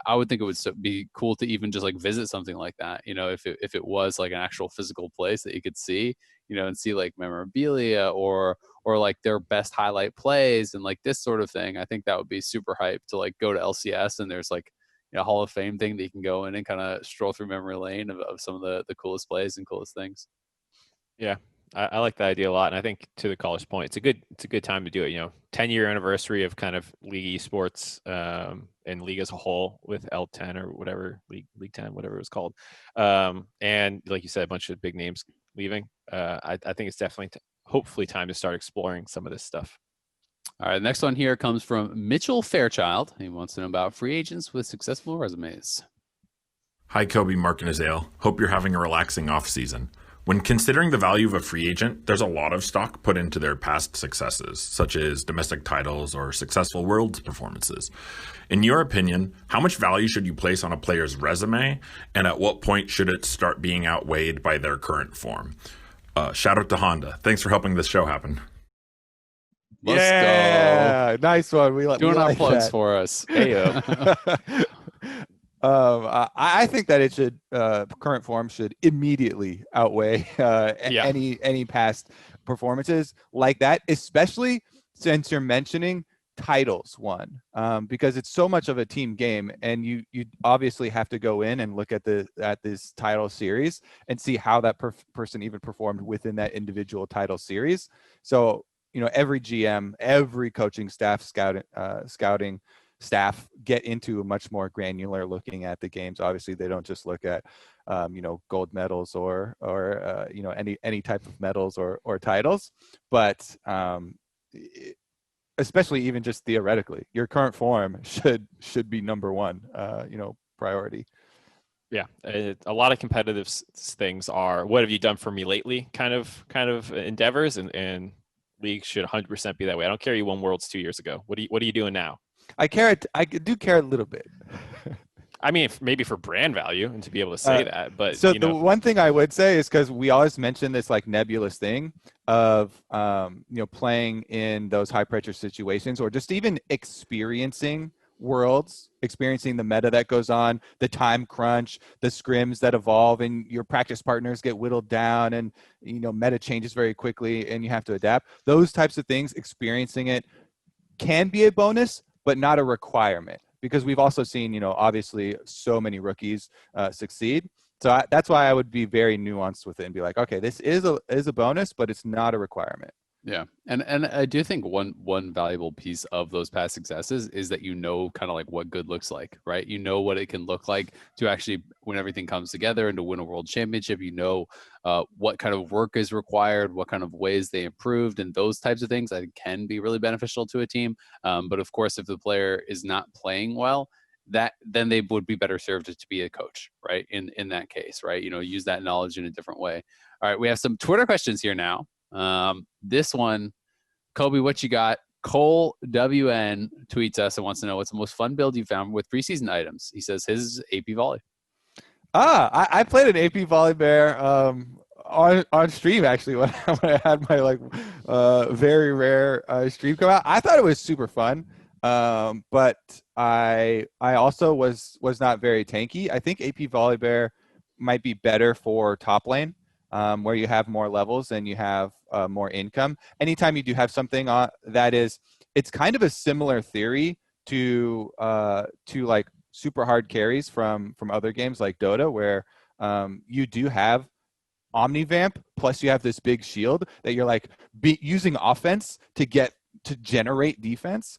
I would think it would be cool to even just like visit something like that, you know, if it was like an actual physical place that you could see, you know, and see like memorabilia or like their best highlight plays and like this sort of thing. I think that would be super hype to like go to LCS and there's like, you know, Hall of Fame thing that you can go in and kind of stroll through memory lane of some of the coolest plays and coolest things. Yeah, I like that idea a lot, and I think to the caller's point, it's a good time to do it. You know, 10-year anniversary of kind of league esports and league as a whole with L10 or whatever, league 10, whatever it was called, and like you said, a bunch of big names leaving. I think it's definitely hopefully time to start exploring some of this stuff. All right, next one here comes from Mitchell Fairchild. He wants to know about free agents with successful resumes. Hi, Kobe, Mark, and Azael. Hope you're having a relaxing off-season. When considering the value of a free agent, there's a lot of stock put into their past successes, such as domestic titles or successful Worlds performances. In your opinion, how much value should you place on a player's resume, and at what point should it start being outweighed by their current form? Shout out to Honda. Thanks for helping this show happen. Let's go. Nice one. We Doing our like plugs that. for us. I think that it should current form should immediately outweigh any past performances like that, especially since you're mentioning titles won, because it's so much of a team game, and you obviously have to go in and look at this title series and see how that person even performed within that individual title series. So, you know, every GM, every coaching staff, scouting staff get into a much more granular looking at the games. Obviously, they don't just look at, you know, gold medals or you know, any type of medals or titles, but especially even just theoretically, your current form should be number one, you know, priority. Yeah, a lot of competitive things are, what have you done for me lately kind of endeavors, and league should 100% be that way. I don't care you won Worlds 2 years ago. What are you doing now? I do care a little bit. I mean, maybe for brand value and to be able to say that, but so the one thing I would say is, because we always mention this like nebulous thing of you know, playing in those high pressure situations, or just even experiencing Worlds, experiencing the meta that goes on, the time crunch, the scrims that evolve, and your practice partners get whittled down, and you know, meta changes very quickly, and you have to adapt. Those types of things, experiencing it can be a bonus, but not a requirement, because we've also seen, you know, obviously so many rookies succeed. So that's why I would be very nuanced with it and be like, okay, this is a bonus, but it's not a requirement. Yeah, and I do think one valuable piece of those past successes is that, you know, kind of like what good looks like, right? You know what it can look like to actually, when everything comes together and to win a world championship. You know what kind of work is required, what kind of ways they improved, and those types of things I think can be really beneficial to a team. But of course, if the player is not playing well, then they would be better served to be a coach, right? In that case, right? You know, use that knowledge in a different way. All right, we have some Twitter questions here now. This one, Kobe, what you got? ColeWN tweets us and wants to know what's the most fun build you found with preseason items. He says his is AP volley. I played an AP volley bear on stream actually when I had my like very rare stream come out. I thought it was super fun, but I also was not very tanky. I think AP volley bear might be better for top lane. where you have more levels and you have more income. Anytime you do have something that is, it's kind of a similar theory to like super hard carries from other games like Dota, where you do have Omnivamp, plus you have this big shield that you're like using offense to generate defense.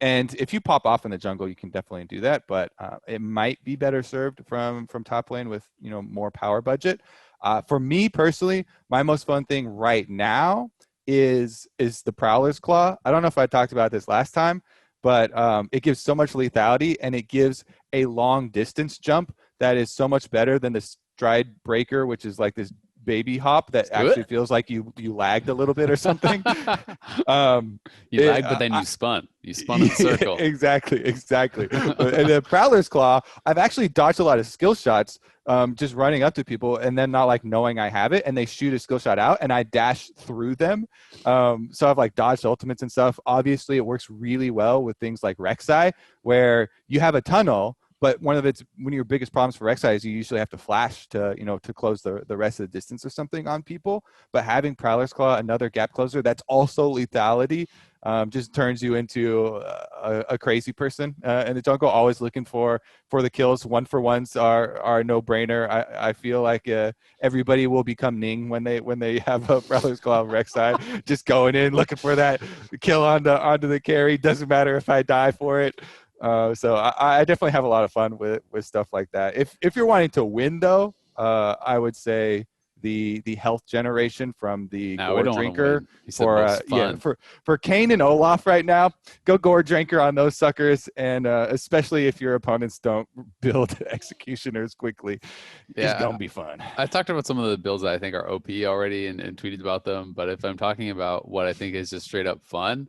And if you pop off in the jungle, you can definitely do that, but it might be better served from top lane with, you know, more power budget. For me personally, my most fun thing right now is the Prowler's Claw. I don't know if I talked about this last time, but it gives so much lethality, and it gives a long distance jump that is so much better than the Stride Breaker, which is like this baby hop that actually feels like you lagged a little bit or something. You lagged, but then you spun in a circle. Exactly. And the Prowler's Claw, I've actually dodged a lot of skill shots just running up to people and then not like knowing I have it, and they shoot a skill shot out and I dash through them. So I've like dodged ultimates and stuff. Obviously it works really well with things like Rek'Sai, where you have a tunnel, but one of your biggest problems for Rek'Sai is you usually have to flash to close the rest of the distance or something on people. But having Prowler's Claw, another gap closer that's also lethality, just turns you into a crazy person in the jungle, always looking for the kills. 1-for-1s are a no-brainer. I feel like everybody will become Ning when they have a Prowler's Claw Rek'Sai, just going in looking for that kill onto the carry. Doesn't matter if I die for it. So I definitely have a lot of fun with stuff like that. If you're wanting to win though, I would say the health generation from the Gore Drinker for Kane and Olaf right now. Go Gore Drinker on those suckers, and especially if your opponents don't build executioners quickly, it's gonna be fun. I've talked about some of the builds that I think are OP already and tweeted about them, but if I'm talking about what I think is just straight up fun,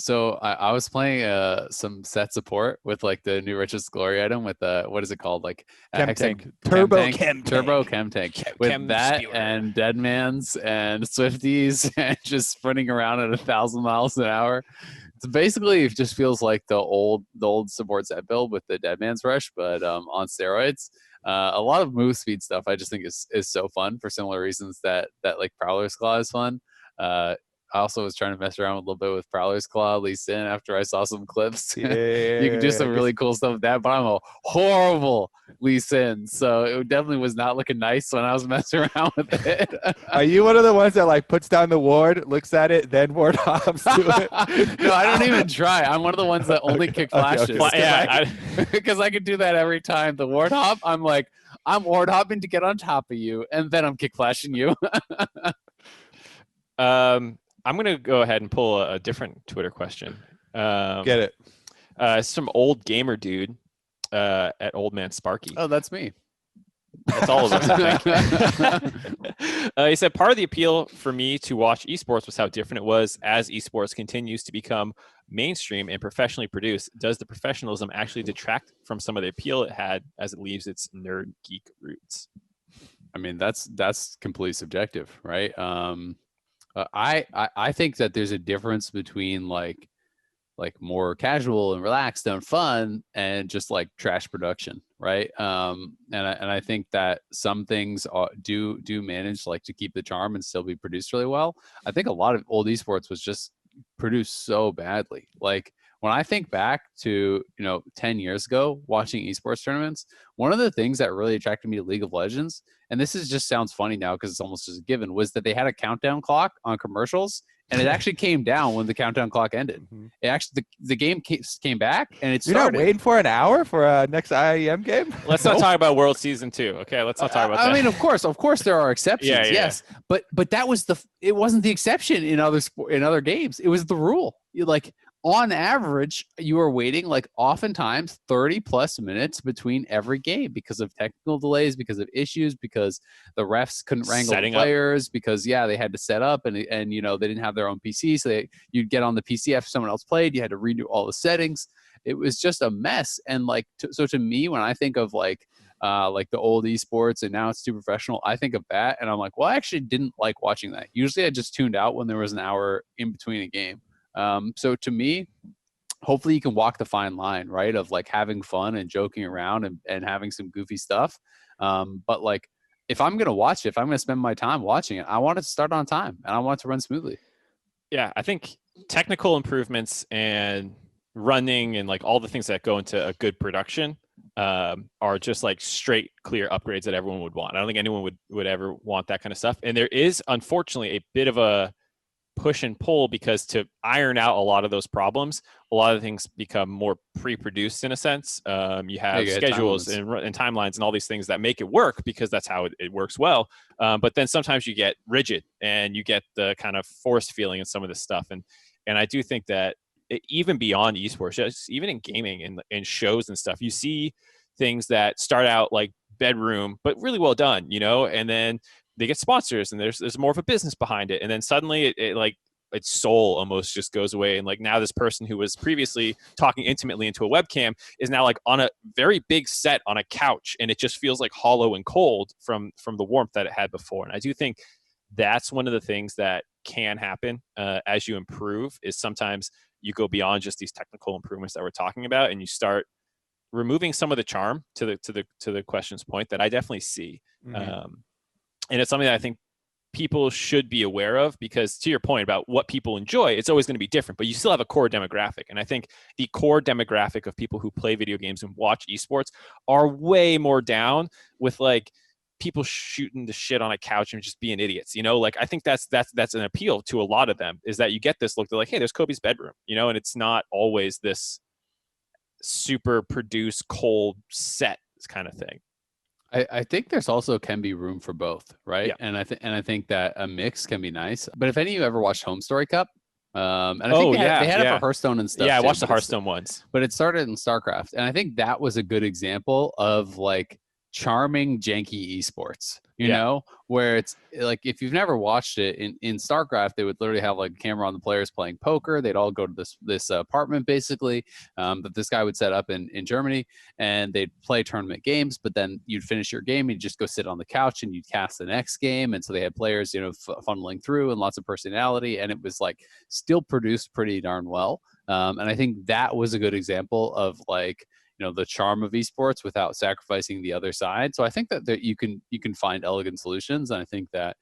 so I was playing some set support with like the new Richest Glory item with what is it called, like Turbo Chem Tank with that Spewer. And Deadmans and Swifties and just sprinting around at 1,000 miles an hour. So basically it just feels like the old support set build with the Deadman's Rush, but on steroids. A lot of move speed stuff I just think is so fun for similar reasons that like Prowler's Claw is fun. I also was trying to mess around a little bit with Prowler's Claw, Lee Sin, after I saw some clips. You can do some really cool stuff with that, but I'm a horrible Lee Sin, so it definitely was not looking nice when I was messing around with it. Are you one of the ones that like puts down the ward, looks at it, then ward hops to it? No, I don't even try. I'm one of the ones that only kick flashes. Because I could do that every time. The ward hop, I'm like, I'm ward hopping to get on top of you, and then I'm kick flashing you. I'm going to go ahead and pull a different Twitter question. Get it. Some old gamer dude at Old Man Sparky. Oh, that's me. That's all of us, I think. He said, part of the appeal for me to watch esports was how different it was. As esports continues to become mainstream and professionally produced, does the professionalism actually detract from some of the appeal it had as it leaves its nerd geek roots? I mean, that's completely subjective, right? I think that there's a difference between like more casual and relaxed and fun and just like trash production, right? And I think that some things do manage like to keep the charm and still be produced really well. I think a lot of old esports was just produced so badly. Like when I think back to 10 years ago watching esports tournaments, one of the things that really attracted me to League of Legends, and this just sounds funny now because it's almost just a given, was that they had a countdown clock on commercials, and it actually came down when the countdown clock ended. It actually the game came back and it started. You're not waiting for an hour for a next IEM game? Let's not talk about World Season 2. Okay, let's not talk about that. I mean, of course there are exceptions. Yes, but that was it wasn't the exception in other games. It was the rule. On average, you are waiting like oftentimes 30 plus minutes between every game because of technical delays, because of issues, because the refs couldn't wrangle the players, because they had to set up and they didn't have their own PC, so you'd get on the PC after someone else played, you had to redo all the settings. It was just a mess. And so to me, when I think of like the old esports and now it's too professional, I think of that and I'm like, well, I actually didn't like watching that. Usually I just tuned out when there was an hour in between a game. So to me, hopefully you can walk the fine line, right, of like having fun and joking around and having some goofy stuff. But like if I'm going to watch it, if I'm going to spend my time watching it, I want it to start on time and I want it to run smoothly. Yeah, I think technical improvements and running and like all the things that go into a good production are just like straight, clear upgrades that everyone would want. I don't think anyone would ever want that kind of stuff. And there is, unfortunately, a bit of a push and pull, because to iron out a lot of those problems, a lot of things become more pre-produced in a sense. You have schedules and timelines and all these things that make it work because that's how it works well. But then sometimes you get rigid and you get the kind of forced feeling in some of this stuff. And I do think that even beyond esports, just even in gaming and in shows and stuff, you see things that start out like bedroom, but really well done, and then they get sponsors and there's more of a business behind it. And then suddenly it like its soul almost just goes away. And like now this person who was previously talking intimately into a webcam is now like on a very big set on a couch. And it just feels like hollow and cold from the warmth that it had before. And I do think that's one of the things that can happen as you improve, is sometimes you go beyond just these technical improvements that we're talking about and you start removing some of the charm to the question's point that I definitely see. Mm-hmm. And it's something that I think people should be aware of, because to your point about what people enjoy, it's always going to be different, but you still have a core demographic. And I think the core demographic of people who play video games and watch esports are way more down with like people shooting the shit on a couch and just being idiots, like I think that's an appeal to a lot of them, is that you get this look, they're like, hey, there's Kobe's bedroom, and it's not always this super produced cold set kind of thing. I think there's also can be room for both, right? Yeah. And I think that a mix can be nice. But if any of you ever watched Home Story Cup, and I think they had it for Hearthstone and stuff. Yeah, I too, watched the Hearthstone ones. But it started in StarCraft, and I think that was a good example of like charming, janky esports. You know, where it's like if you've never watched it in StarCraft, they would literally have like a camera on the players playing poker. They'd all go to this apartment basically that this guy would set up in Germany, and they'd play tournament games. But then you'd finish your game, and you'd just go sit on the couch, and you'd cast the next game. And so they had players, funneling through and lots of personality, and it was like still produced pretty darn well. And I think that was a good example of like, the charm of esports without sacrificing the other side. So I think that you can find elegant solutions. And I think that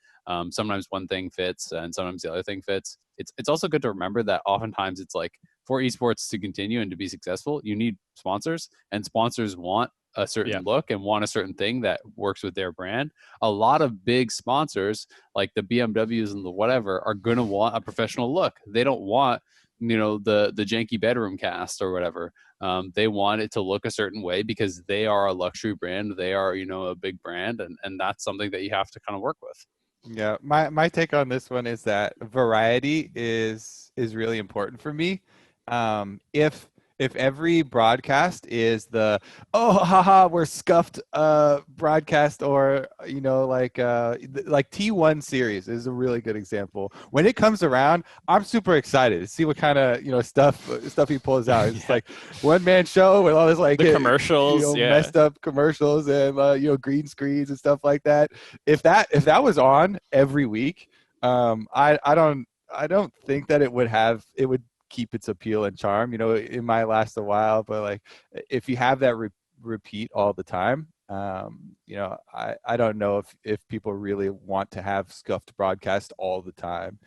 sometimes one thing fits and sometimes the other thing fits. It's also good to remember that oftentimes it's like for esports to continue and to be successful, you need sponsors, and sponsors want a certain look and want a certain thing that works with their brand. A lot of big sponsors like the BMWs and the whatever are going to want a professional look. They don't want, the janky bedroom cast or whatever. They want it to look a certain way because they are a luxury brand. They are, a big brand, and that's something that you have to kind of work with. Yeah, my take on this one is that variety is really important for me. If every broadcast is the we're scuffed broadcast, or like T1 series is a really good example. When it comes around, I'm super excited to see what kind of stuff he pulls out. It's like one man show with all this like the commercials, messed up commercials and green screens and stuff like that. If that was on every week, I don't think that it would keep its appeal and charm. It might last a while, but like if you have that repeat all the time, I don't know if people really want to have scuffed broadcast all the time.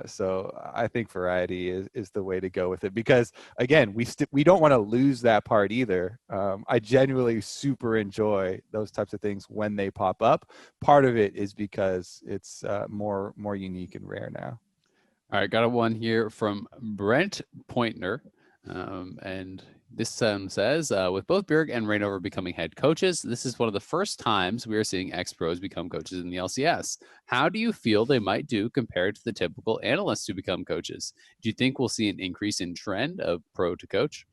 So I think variety is the way to go with it, because again, we don't want to lose that part either. I genuinely super enjoy those types of things when they pop up. Part of it is because it's more unique and rare now. All right, got a one here from Brent Poynter. And this says, with both Bjerg and Reignover becoming head coaches, this is one of the first times we are seeing ex-pros become coaches in the LCS. How do you feel they might do compared to the typical analysts who become coaches? Do you think we'll see an increase in trend of pro to coach?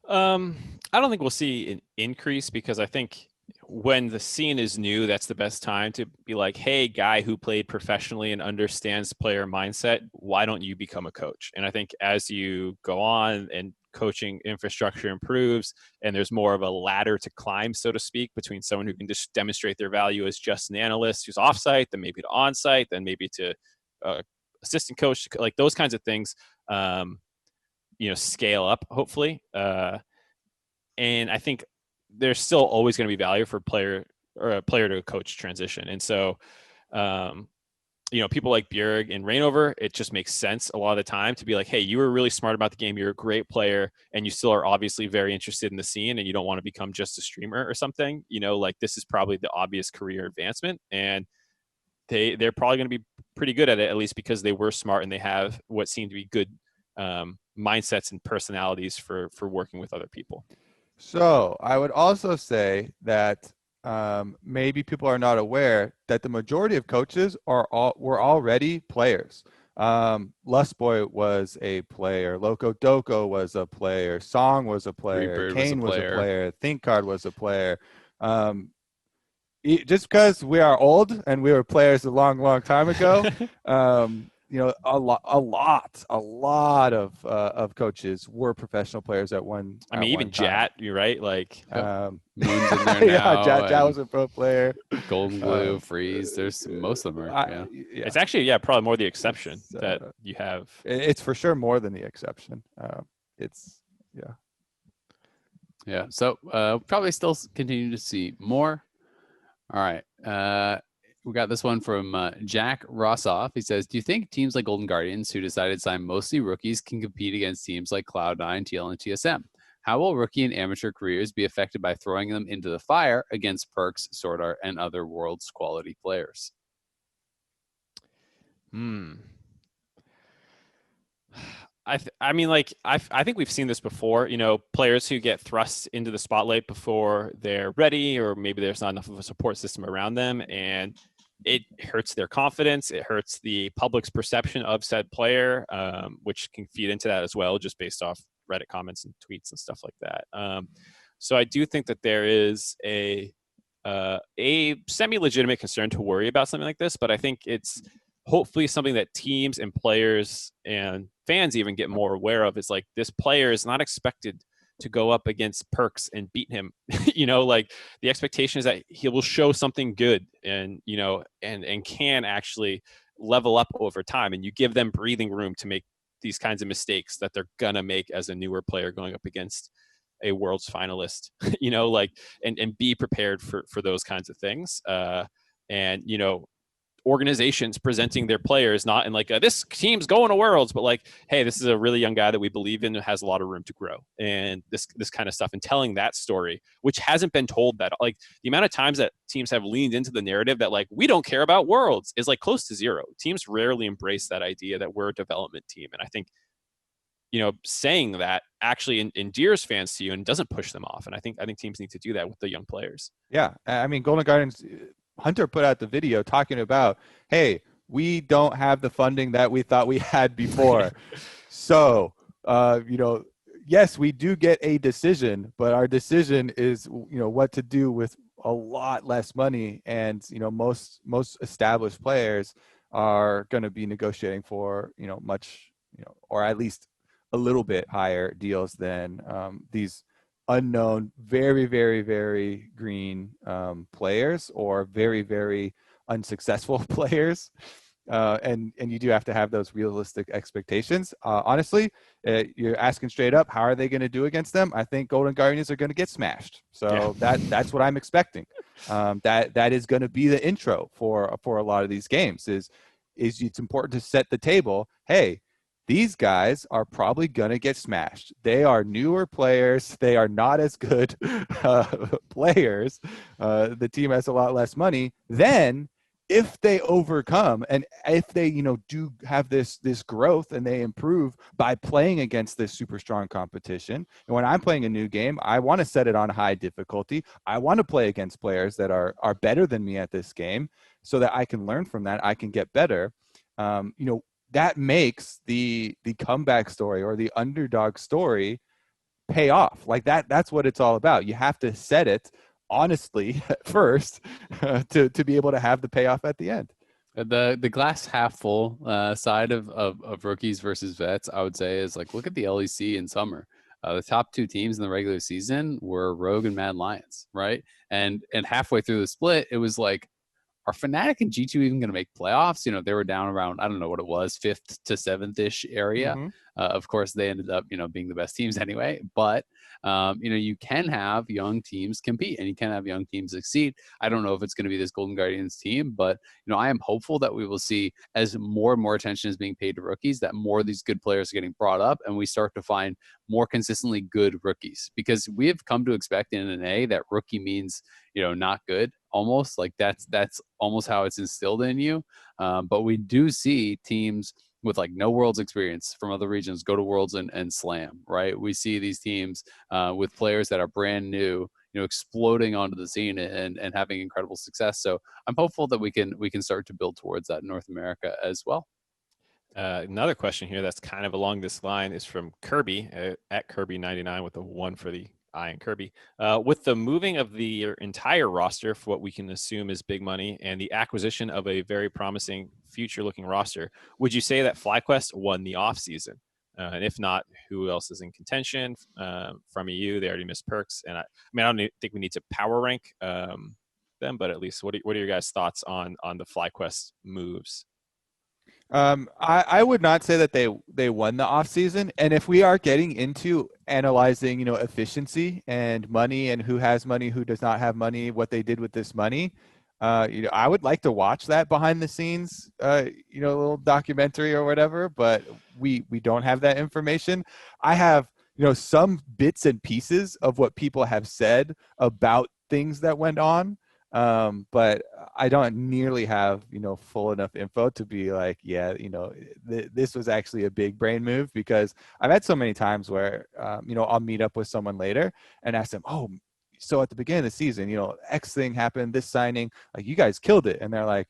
I don't think we'll see an increase, because I think when the scene is new, that's the best time to be like, hey, guy who played professionally and understands player mindset, why don't you become a coach? And I think as you go on and coaching infrastructure improves and there's more of a ladder to climb, so to speak, between someone who can just demonstrate their value as just an analyst who's offsite, then maybe to onsite, then maybe to assistant coach, like those kinds of things, scale up hopefully. And I think there's still always going to be value for player or a player to a coach transition. And so, people like Bjerg and Reignover, it just makes sense a lot of the time to be like, hey, you were really smart about the game. You're a great player, and you still are obviously very interested in the scene, and you don't want to become just a streamer or something. Like this is probably the obvious career advancement, and they're probably going to be pretty good at it, at least because they were smart and they have what seem to be good mindsets and personalities for working with other people. So I would also say that maybe people are not aware that the majority of coaches were already players. Lustboy was a player. Loco Doco was a player. Song was a player. Kane was a player. ThinkCard was a player. Just because we are old and we were players a long, long time ago, a lot of coaches were professional players at one. I mean, even Jat, you're right. Like, Moon's in there now. Yeah, Jat was a pro player. Golden Glue, Freeze. There's most of them are. Yeah. It's actually probably more the exception that you have. It's for sure more than the exception. Yeah. So probably still continue to see more. All right. We got this one from Jack Rosoff. He says, do you think teams like Golden Guardians, who decided to sign mostly rookies, can compete against teams like Cloud9, TL, and TSM? How will rookie and amateur careers be affected by throwing them into the fire against Perks, SwordArt, and other world's quality players? I think we've seen this before, players who get thrust into the spotlight before they're ready, or maybe there's not enough of a support system around them, and it hurts their confidence. It hurts the public's perception of said player, which can feed into that as well, just based off Reddit comments and tweets and stuff like that. So I do think that there is a semi-legitimate concern to worry about something like this, but I think it's hopefully something that teams and players and fans even get more aware of. Is like, this player is not expected to go up against Perks and beat him. Like the expectation is that he will show something good and can actually level up over time, and you give them breathing room to make these kinds of mistakes that they're gonna make as a newer player going up against a world's finalist. And be prepared for those kinds of things. Organizations presenting their players not in like this team's going to worlds, but like, hey, this is a really young guy that we believe in, has a lot of room to grow, and this kind of stuff, and telling that story, which hasn't been told. That like the amount of times that teams have leaned into the narrative that like we don't care about worlds is like close to zero. Teams rarely embrace that idea that we're a development team, and I think saying that actually endears fans to you and doesn't push them off. And I think teams need to do that with the young players. Yeah, I mean, Golden Guardians. Hunter put out the video talking about, hey, we don't have the funding that we thought we had before. So, yes, we do get a decision, but our decision is, what to do with a lot less money. And, most established players are going to be negotiating for, much, or at least a little bit higher deals than these unknown, very, very, very green players, or very, very unsuccessful players. And you do have to have those realistic expectations. Honestly, you're asking straight up, how are they going to do against them? I think Golden Guardians are going to get smashed. So that's what I'm expecting. That is going to be the intro for a lot of these games. Is it's important to set the table. Hey, these guys are probably going to get smashed. They are newer players. They are not as good players. The team has a lot less money. Then if they overcome, and if they, do have this growth and they improve by playing against this super strong competition. And when I'm playing a new game, I want to set it on high difficulty. I want to play against players that are better than me at this game, so that I can learn from that. I can get better. That makes the comeback story or the underdog story pay off. Like that's what it's all about. You have to set it honestly first to be able to have the payoff at the end. The glass half full side of rookies versus vets, I would say, is like, look at the LEC in summer. The top two teams in the regular season were Rogue and Mad Lions, right? And halfway through the split, it was like, are Fnatic and G2 even going to make playoffs? They were down around, I don't know what it was, 5th to 7th-ish area. Mm-hmm. Of course, they ended up, being the best teams anyway. But You can have young teams compete and you can have young teams succeed. I don't know if it's going to be this Golden Guardians team, but I am hopeful that we will see, as more and more attention is being paid to rookies, that more of these good players are getting brought up and we start to find more consistently good rookies, because we have come to expect in NA that rookie means not good, almost like that's almost how it's instilled in you. But we do see teams with like no Worlds experience from other regions go to Worlds and slam, right? We see these teams with players that are brand new, exploding onto the scene and having incredible success. So I'm hopeful that we can start to build towards that in North America as well. Another question here that's kind of along this line is from Kirby at Kirby99 with a 1 for the I in Kirby. With the moving of the entire roster for what we can assume is big money and the acquisition of a very promising future-looking roster, would you say that FlyQuest won the offseason? And if not, who else is in contention? From EU, they already missed Perks. And I don't think we need to power rank them, but at least what are your guys' thoughts on the FlyQuest moves? I would not say that they won the off season. And if we are getting into analyzing, efficiency and money and who has money, who does not have money, what they did with this money, I would like to watch that behind the scenes, little documentary or whatever, but we don't have that information. I have, some bits and pieces of what people have said about things that went on. But I don't nearly have, full enough info to be like, this was actually a big brain move, because I've had so many times where, I'll meet up with someone later and ask them, oh, so at the beginning of the season, X thing happened, this signing, like you guys killed it. And they're like,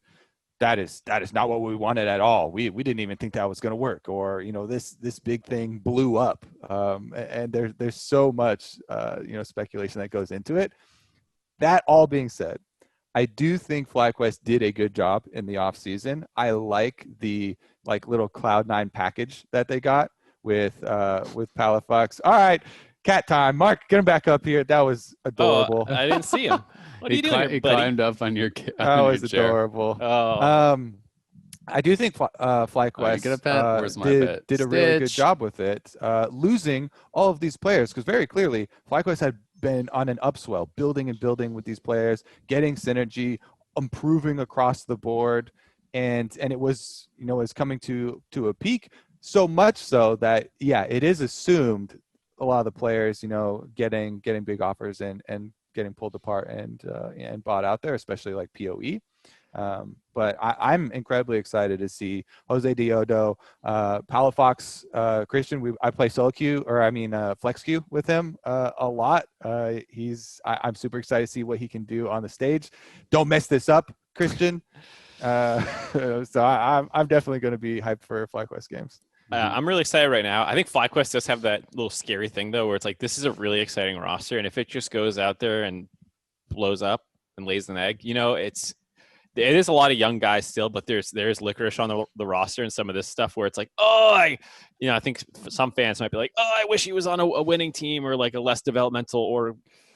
that is not what we wanted at all. We didn't even think that was going to work, or, this big thing blew up. And there's so much, speculation that goes into it. That all being said, I do think FlyQuest did a good job in the off season. I like the little Cloud9 package that they got with Palafox. All right, cat time. Mark, get him back up here. That was adorable. Oh, I didn't see him. What are you doing, he buddy? climbed up on your that was adorable. Oh. I do think FlyQuest did a really good job with it, losing all of these players, because very clearly FlyQuest had been on an upswell, building and building with these players, getting synergy, improving across the board, and it was is coming to a peak, so much so that it is assumed a lot of the players getting big offers and getting pulled apart and bought out there, especially like PoE. But I'm incredibly excited to see Jose Diodo, Palafox, Christian. I play solo queue, flex queue with him a lot. I'm super excited to see what he can do on the stage. Don't mess this up, Christian. So I'm definitely going to be hyped for FlyQuest games. I'm really excited right now. I think FlyQuest does have that little scary thing though, where it's like, this is a really exciting roster, and if it just goes out there and blows up and lays an egg, it is a lot of young guys still, but there's licorice on the roster and some of this stuff where it's like, I think some fans might be like, I wish he was on a winning team or like a less developmental or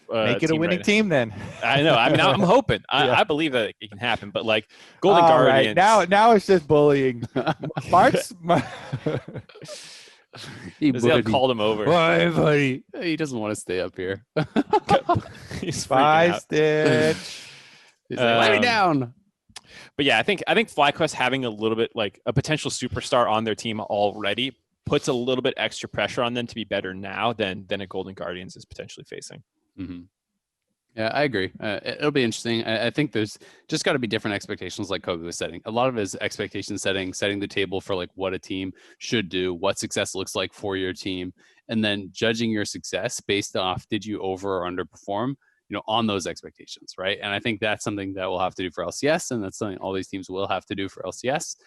make it a winning team then. I know. I'm hoping. I believe that it can happen, but like Golden Guardians. Right. Now it's just bullying. Mark's. Azael called him over. Why, buddy? He doesn't want to stay up here. He's Bye, Stitch. He's like, lay me down. But I think FlyQuest having a little bit like a potential superstar on their team already puts a little bit extra pressure on them to be better now than a Golden Guardians is potentially facing. Mm-hmm. Yeah, I agree. It'll be interesting. I think there's just got to be different expectations, like Kobe was setting. A lot of his expectation setting the table for like what a team should do, what success looks like for your team, and then judging your success based off did you over or underperform, on those expectations, right? And I think that's something that we'll have to do for LCS, and that's something all these teams will have to do for LCS.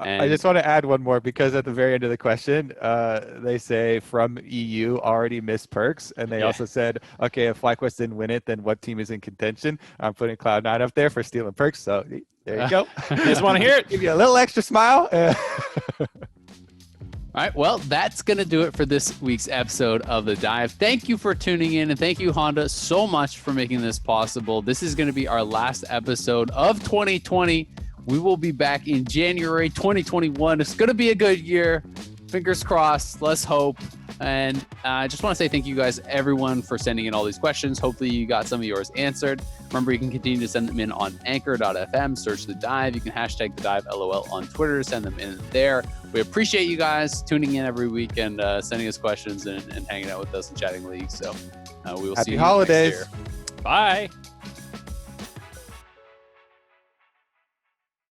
And I just want to add one more, because at the very end of the question, they say from EU already missed Perks, and they also said, okay, if FlyQuest didn't win it, then what team is in contention? I'm putting Cloud9 up there for stealing Perks, so there you go. You just want to hear it? Give you a little extra smile. All right, well, that's going to do it for this week's episode of The Dive. Thank you for tuning in, and thank you, Honda, so much for making this possible. This is going to be our last episode of 2020. We will be back in January 2021. It's going to be a good year. Fingers crossed. Let's hope. And I just want to say thank you guys, everyone, for sending in all these questions. Hopefully you got some of yours answered. Remember, you can continue to send them in on anchor.fm, search The Dive. You can hashtag The Dive LOL on Twitter, send them in there. We appreciate you guys tuning in every week and sending us questions and hanging out with us and chatting league. So we will see Happy you holidays. next year. Bye.